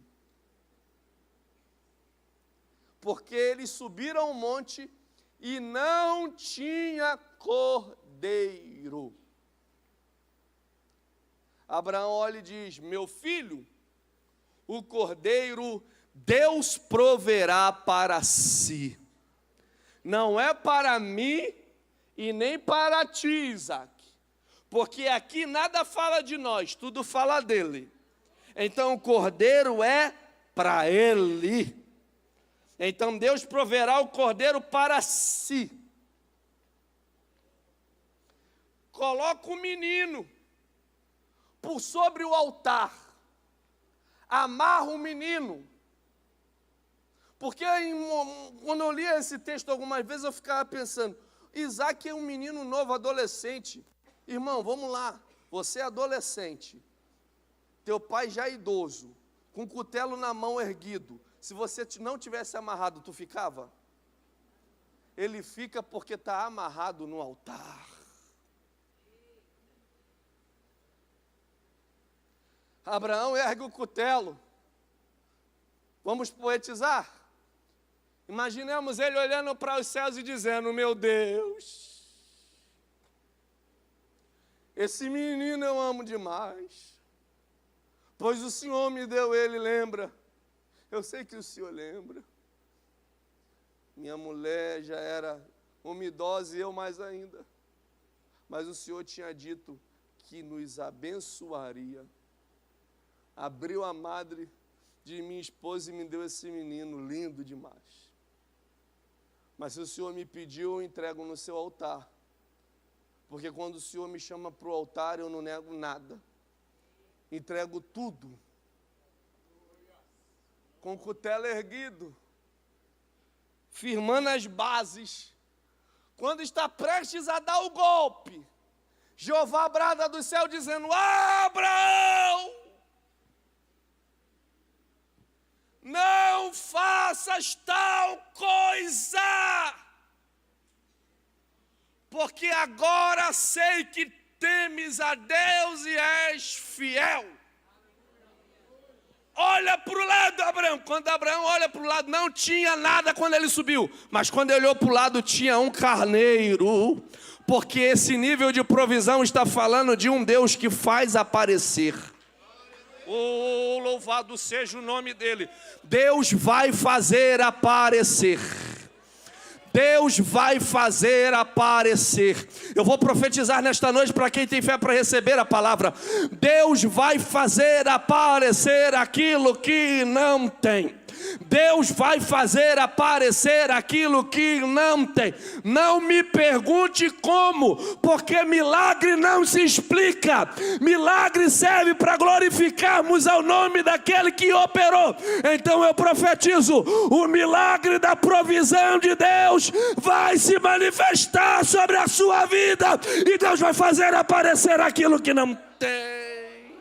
Porque eles subiram o monte e não tinha cordeiro. Abraão olha e diz: meu filho, o cordeiro Deus proverá para si. Não é para mim e nem para ti, Isaque. Porque aqui nada fala de nós, tudo fala dele. Então o cordeiro é para ele. Então Deus proverá o cordeiro para si. Coloca o menino por sobre o altar. Amarra o menino. Porque quando eu lia esse texto algumas vezes eu ficava pensando: Isaque é um menino novo, adolescente. Irmão, vamos lá, você é adolescente, teu pai já é idoso, com o cutelo na mão erguido. Se você não tivesse amarrado, tu ficava? Ele fica porque está amarrado no altar. Abraão ergue o cutelo. Vamos poetizar? Imaginemos ele olhando para os céus e dizendo: meu Deus, esse menino eu amo demais, pois o Senhor me deu ele, lembra? Eu sei que o Senhor lembra. Minha mulher já era uma idosa e eu mais ainda. Mas o Senhor tinha dito que nos abençoaria. Abriu a madre de minha esposa e me deu esse menino lindo demais. Mas se o Senhor me pediu, eu entrego no seu altar. Porque quando o Senhor me chama para o altar, eu não nego nada. Entrego tudo. Com o cutelo erguido, firmando as bases. Quando está prestes a dar o golpe, Jeová brada do céu dizendo: Abraão, não faças tal coisa, porque agora sei que temes a Deus e és fiel. olha para o lado, Abraão. Quando Abraão olha para o lado, não tinha nada quando ele subiu. Mas quando ele olhou para o lado, tinha um carneiro. Porque esse nível de provisão está falando de um Deus que faz aparecer. Oh, louvado seja o nome dele. Deus vai fazer aparecer. Deus vai fazer aparecer. Eu vou profetizar nesta noite para quem tem fé para receber a palavra. Deus vai fazer aparecer aquilo que não tem. Deus vai fazer aparecer aquilo que não tem. Não me pergunte como, porque milagre não se explica. Milagre serve para glorificarmos ao nome daquele que operou. Então eu profetizo: o milagre da provisão de Deus vai se manifestar sobre a sua vida, e Deus vai fazer aparecer aquilo que não tem.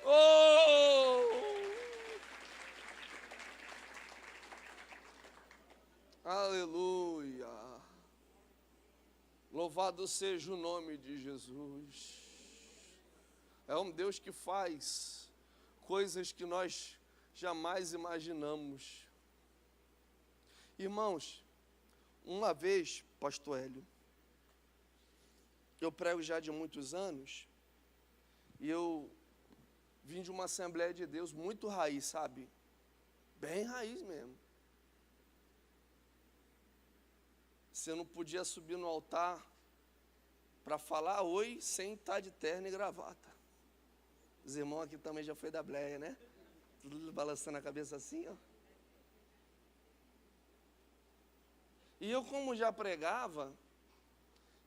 Oh! Aleluia. Louvado seja o nome de Jesus. É um Deus que faz coisas que nós jamais imaginamos. Irmãos, uma vez, pastor Hélio, eu prego já de muitos anos, e eu vim de uma Assembleia de Deus muito raiz, sabe? Bem raiz mesmo. Você não podia subir no altar para falar oi sem estar de terno e gravata. Os irmãos aqui também já foi da bleia, né? Tudo balançando a cabeça assim, ó. E eu, como já pregava,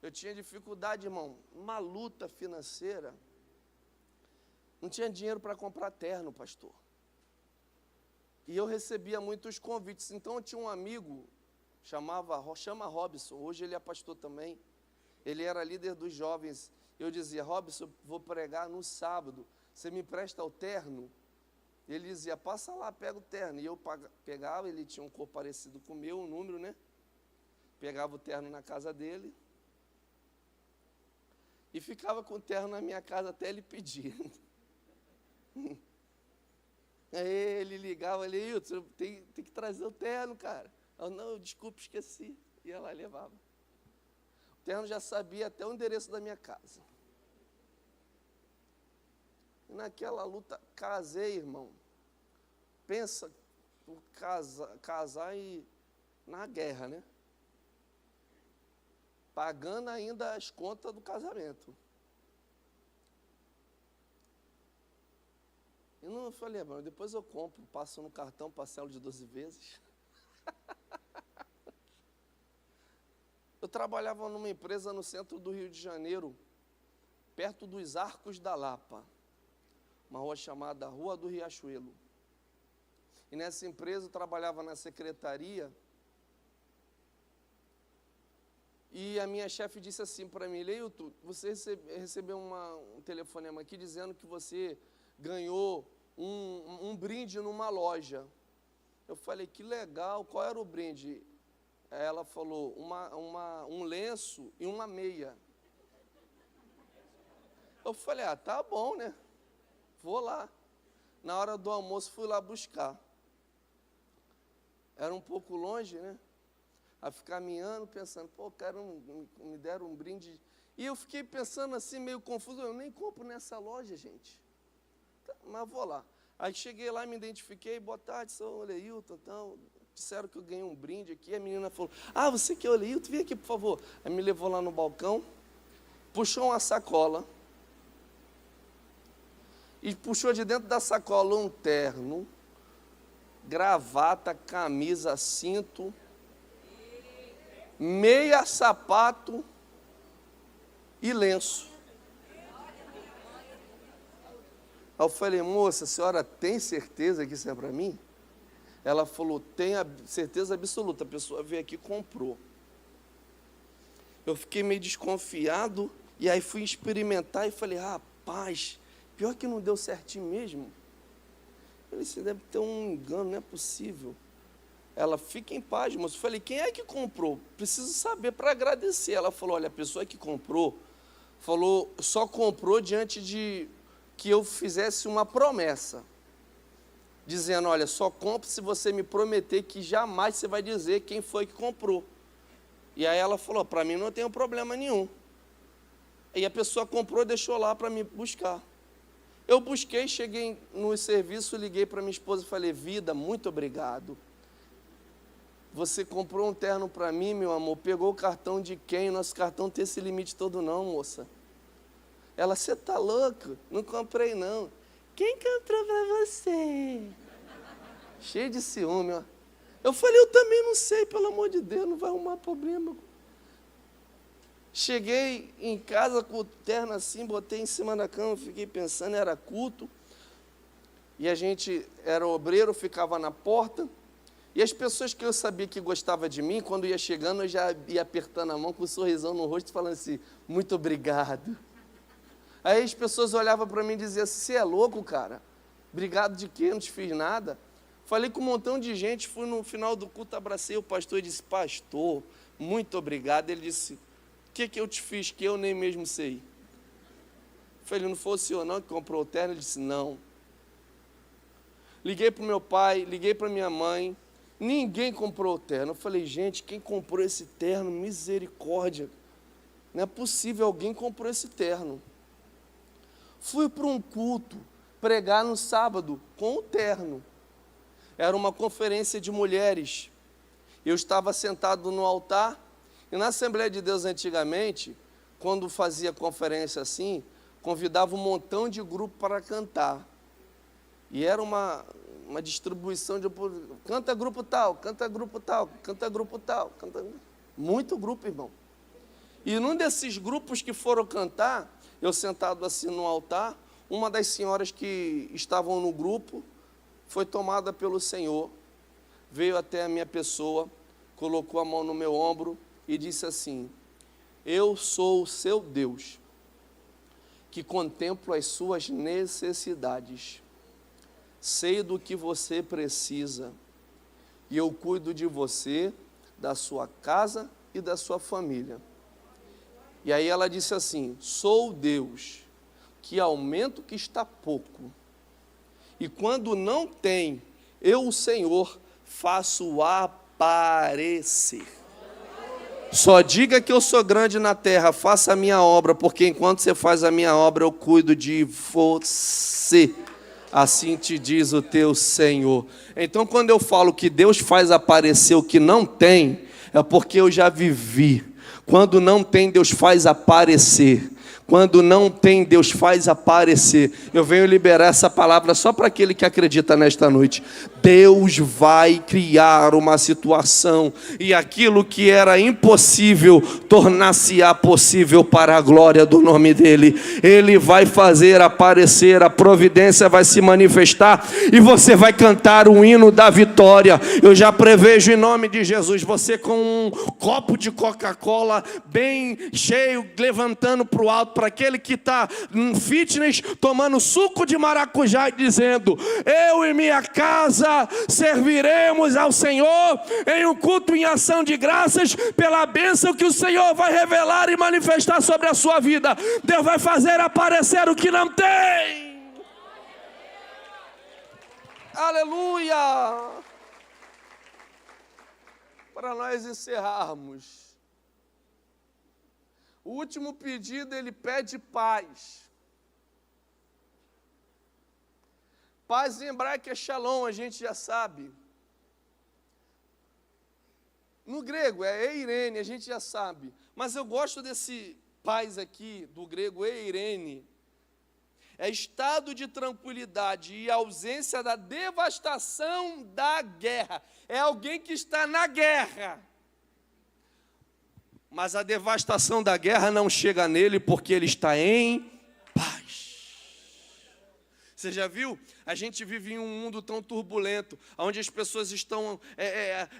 eu tinha dificuldade, irmão, uma luta financeira. Não tinha dinheiro para comprar terno, pastor. E eu recebia muitos convites. Então eu tinha um amigo, chama Robson, hoje ele é pastor também. Ele era líder dos jovens. Eu dizia: Robson, eu vou pregar no sábado, você me empresta o terno? Ele dizia: passa lá, pega o terno. E eu pegava, ele tinha um corpo parecido com o meu, um número, né? Pegava o terno na casa dele e ficava com o terno na minha casa até ele pedir. Aí ele ligava ali: Hilton, tem que trazer o terno, cara. Eu: não, desculpa, esqueci. Ia lá e levava. O terno já sabia até o endereço da minha casa. E naquela luta, casei, irmão. Pensa, casar e na guerra, né? Pagando ainda as contas do casamento. E não falei: mas depois eu compro, passo no cartão, parcelo de 12 vezes. Eu trabalhava numa empresa no centro do Rio de Janeiro, perto dos Arcos da Lapa, uma rua chamada Rua do Riachuelo. E nessa empresa eu trabalhava na secretaria, e a minha chefe disse assim para mim: Leilton, você recebeu um telefonema aqui dizendo que você ganhou um brinde numa loja. Eu falei: que legal, qual era o brinde? Ela falou: um lenço e uma meia. Eu falei: ah, tá bom, né? Vou lá. Na hora do almoço fui lá buscar. Era um pouco longe, né? A ficar caminhando, pensando: pô, me deram um brinde. E eu fiquei pensando assim, meio confuso: eu nem compro nessa loja, gente. Tá, mas vou lá. Aí cheguei lá, me identifiquei: boa tarde, sou o Leilton, então. Disseram que eu ganhei um brinde aqui. A menina falou: ah, você que é o Leilton, vem aqui, por favor. Aí me levou lá no balcão, puxou uma sacola, e puxou de dentro da sacola um terno, gravata, camisa, cinto, meia, sapato e lenço. Aí eu falei: moça, a senhora tem certeza que isso é para mim? Ela falou: tem certeza absoluta, a pessoa veio aqui e comprou. Eu fiquei meio desconfiado, e aí fui experimentar e falei: rapaz, pior que não deu certinho mesmo. Eu falei: você deve ter um engano, não é possível. Ela: fica em paz, moço. Eu falei: quem é que comprou? Preciso saber para agradecer. Ela falou: olha, a pessoa que comprou, falou, só comprou diante de que eu fizesse uma promessa, dizendo, olha, só compro se você me prometer que jamais você vai dizer quem foi que comprou. E aí ela falou, para mim não tem problema nenhum. E a pessoa comprou e deixou lá para me buscar. Eu busquei, cheguei no serviço, liguei para minha esposa e falei, vida, muito obrigado. Você comprou um terno para mim, meu amor, pegou o cartão de quem? Nosso cartão não tem esse limite todo não, moça. Ela, você está louco? Não comprei não. Quem comprou para você? Cheio de ciúme, ó. Eu falei, eu também não sei, pelo amor de Deus, não vai arrumar problema. Cheguei em casa com o terno assim, botei em cima da cama, fiquei pensando, era culto. E a gente era obreiro, ficava na porta. E as pessoas que eu sabia que gostavam de mim, quando ia chegando, eu já ia apertando a mão com um sorrisão no rosto, falando assim, muito obrigado. Aí as pessoas olhavam para mim e diziam assim, você é louco, cara? Obrigado de quê? Eu não te fiz nada. Falei com um montão de gente, fui no final do culto, abracei o pastor e disse, pastor, muito obrigado. Ele disse, o que eu te fiz que eu nem mesmo sei? Falei, não foi o senhor não que comprou o terno? Ele disse, não. Liguei para o meu pai, liguei para minha mãe, ninguém comprou o terno. Eu falei, gente, quem comprou esse terno? Misericórdia. Não é possível, alguém comprou esse terno. Fui para um culto, pregar no sábado, com o terno. Era uma conferência de mulheres. Eu estava sentado no altar, e na Assembleia de Deus antigamente, quando fazia conferência assim, convidava um montão de grupo para cantar. E era uma distribuição de... Canta grupo tal, canta grupo tal, canta grupo tal. Muito grupo, irmão. E num desses grupos que foram cantar, eu sentado assim no altar, uma das senhoras que estavam no grupo foi tomada pelo Senhor, veio até a minha pessoa, colocou a mão no meu ombro e disse assim, eu sou o seu Deus, que contemplo as suas necessidades, sei do que você precisa, e eu cuido de você, da sua casa e da sua família. E aí ela disse assim, sou Deus, que aumento o que está pouco, e quando não tem, eu, o Senhor, faço aparecer. Só diga que eu sou grande na terra, faça a minha obra, porque enquanto você faz a minha obra, eu cuido de você. Assim te diz o teu Senhor. Então, quando eu falo que Deus faz aparecer o que não tem, é porque eu já vivi. Quando não tem, Deus faz aparecer. Quando não tem, Deus faz aparecer. Eu venho liberar essa palavra só para aquele que acredita nesta noite. Deus vai criar uma situação, e aquilo que era impossível tornar-se-á possível para a glória do nome dEle. Ele vai fazer aparecer, a providência vai se manifestar, e você vai cantar o hino da vitória. Eu já prevejo em nome de Jesus, você com um copo de Coca-Cola bem cheio, levantando para o alto, para aquele que está em fitness, tomando suco de maracujá e dizendo, eu e minha casa serviremos ao Senhor em um culto em ação de graças pela bênção que o Senhor vai revelar e manifestar sobre a sua vida. Deus vai fazer aparecer o que não tem. Aleluia! Para nós encerrarmos, o último pedido, ele pede paz. Paz em hebraico é shalom, a gente já sabe. No grego é eirene, a gente já sabe. Mas eu gosto desse paz aqui, do grego eirene. É estado de tranquilidade e ausência da devastação da guerra. É alguém que está na guerra. Mas a devastação da guerra não chega nele porque ele está em paz. Você já viu? A gente vive em um mundo tão turbulento, onde as pessoas estão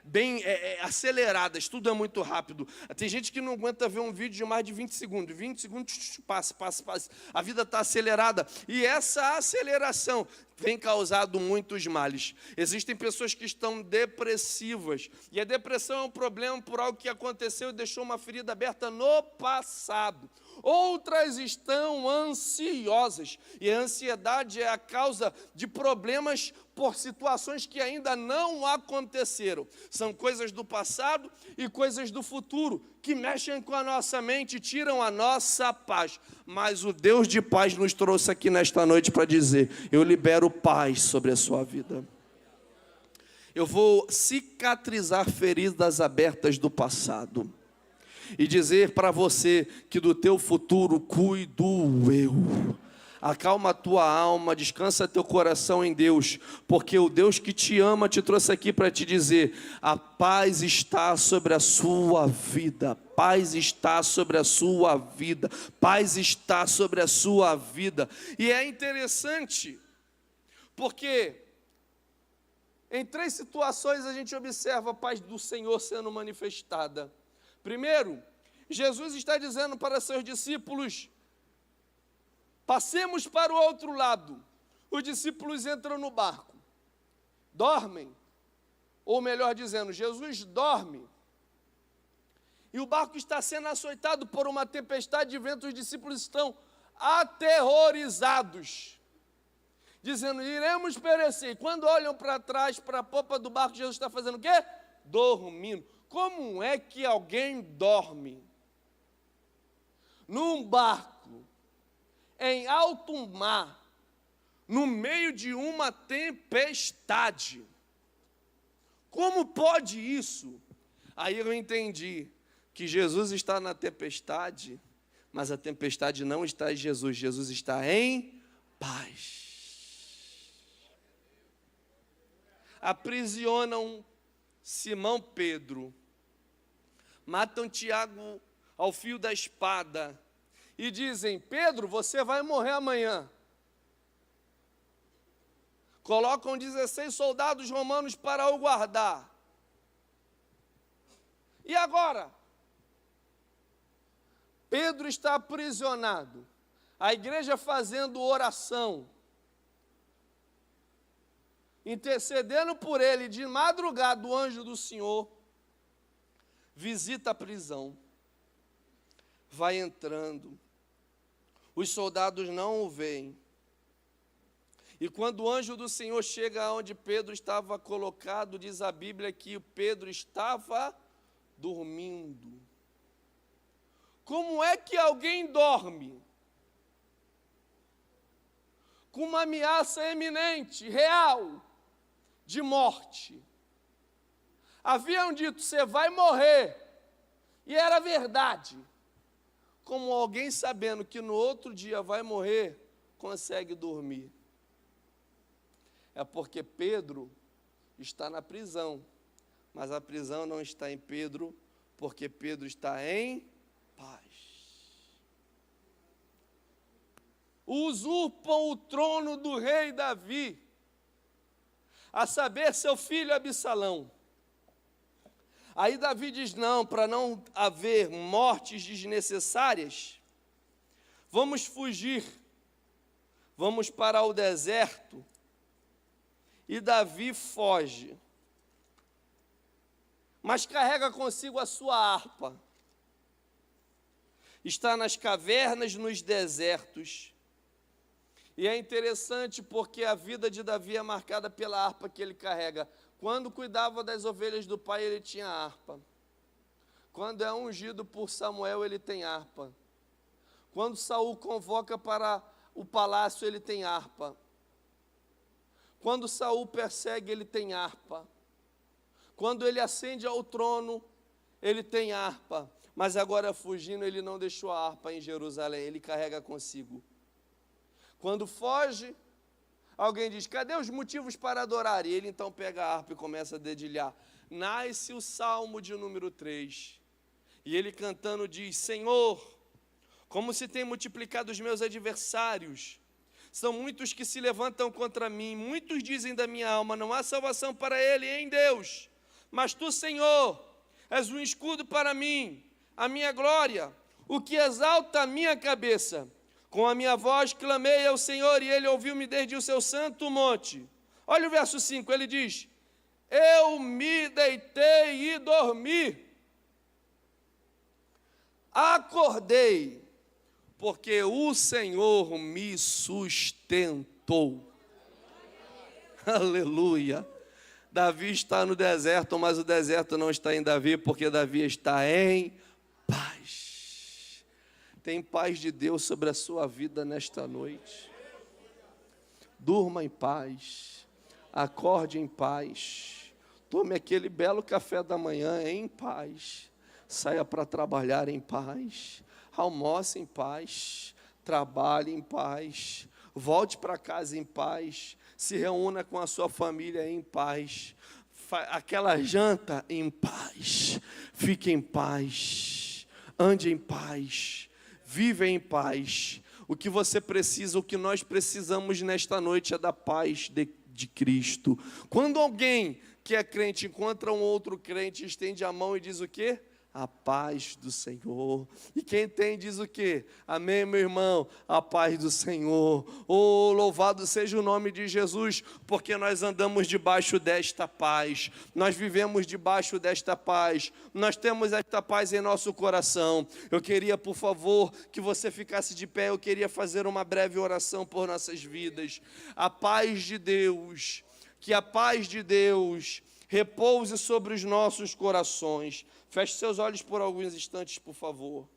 bem aceleradas, tudo é muito rápido. Tem gente que não aguenta ver um vídeo de mais de 20 segundos. 20 segundos, passa. A vida está acelerada. E essa aceleração tem causado muitos males. Existem pessoas que estão depressivas. E a depressão é um problema por algo que aconteceu e deixou uma ferida aberta no passado. outras estão ansiosas. E a ansiedade é a causa de problemas por situações que ainda não aconteceram. São coisas do passado e coisas do futuro que mexem com a nossa mente e tiram a nossa paz. Mas o Deus de paz nos trouxe aqui nesta noite para dizer: eu libero paz sobre a sua vida. Eu vou cicatrizar feridas abertas do passado e dizer para você que do teu futuro cuido eu. Acalma a tua alma, descansa teu coração em Deus, porque o Deus que te ama te trouxe aqui para te dizer: a paz está sobre a sua vida, paz está sobre a sua vida, paz está sobre a sua vida. E é interessante, porque em 3 situações a gente observa a paz do Senhor sendo manifestada. Primeiro, Jesus está dizendo para seus discípulos: passemos para o outro lado. Os discípulos entram no barco, dormem, ou melhor dizendo, Jesus dorme, e o barco está sendo açoitado por uma tempestade de vento. Os discípulos estão aterrorizados, dizendo: iremos perecer. E quando olham para trás, para a popa do barco, Jesus está fazendo o quê? Dormindo. Como é que alguém dorme num barco, em alto mar, no meio de uma tempestade? Como pode isso? Aí eu entendi que Jesus está na tempestade, mas a tempestade não está em Jesus, Jesus está em paz. Aprisionam Simão Pedro, matam Tiago ao fio da espada e dizem: Pedro, você vai morrer amanhã. Colocam 16 soldados romanos para o guardar. E agora? Pedro está aprisionado, a igreja fazendo oração, intercedendo por ele. De madrugada, o anjo do Senhor visita a prisão, vai entrando, os soldados não o veem, e quando o anjo do Senhor chega onde Pedro estava colocado, diz a Bíblia que Pedro estava dormindo. Como é que alguém dorme com uma ameaça eminente, real, de morte? Haviam dito: você vai morrer, e era verdade. Como alguém, sabendo que no outro dia vai morrer, consegue dormir? É porque Pedro está na prisão, mas a prisão não está em Pedro, porque Pedro está em paz. Usurpam o trono do rei Davi, a saber, seu filho Absalão. Aí Davi diz: não, para não haver mortes desnecessárias, vamos fugir, vamos para o deserto. E Davi foge, mas carrega consigo a sua harpa. Está nas cavernas, nos desertos. E é interessante porque a vida de Davi é marcada pela harpa que ele carrega. Quando cuidava das ovelhas do pai, ele tinha harpa. Quando é ungido por Samuel, ele tem harpa. Quando Saul convoca para o palácio, ele tem harpa. Quando Saul persegue, ele tem harpa. Quando ele ascende ao trono, ele tem harpa. Mas agora, fugindo, ele não deixou a harpa em Jerusalém, ele carrega consigo. Quando foge, alguém diz: cadê os motivos para adorar? E ele então pega a harpa e começa a dedilhar. Nasce o Salmo de número 3. E ele cantando diz: Senhor, como se tem multiplicado os meus adversários. São muitos que se levantam contra mim. Muitos dizem da minha alma: não há salvação para ele em Deus. Mas tu, Senhor, és um escudo para mim, a minha glória, o que exalta a minha cabeça. Com a minha voz clamei ao Senhor, e ele ouviu-me desde o seu santo monte. Olha o verso 5, ele diz: eu me deitei e dormi, acordei porque o Senhor me sustentou. Aleluia. Davi está no deserto, mas o deserto não está em Davi, porque Davi está em paz. Tem paz de Deus sobre a sua vida nesta noite. Durma em paz, acorde em paz, tome aquele belo café da manhã em paz, saia para trabalhar em paz, almoce em paz, trabalhe em paz, volte para casa em paz, se reúna com a sua família em paz, aquela janta em paz, fique em paz, ande em paz, viva em paz. O que você precisa, o que nós precisamos nesta noite é da paz de Cristo. Quando alguém que é crente encontra um outro crente, estende a mão e diz o quê? A paz do Senhor. E quem tem diz o quê? Amém, meu irmão? A paz do Senhor. Oh, louvado seja o nome de Jesus, porque nós andamos debaixo desta paz. Nós vivemos debaixo desta paz. Nós temos esta paz em nosso coração. Eu queria, por favor, que você ficasse de pé. Eu queria fazer uma breve oração por nossas vidas. A paz de Deus, que a paz de Deus repouse sobre os nossos corações. Feche seus olhos por alguns instantes, por favor.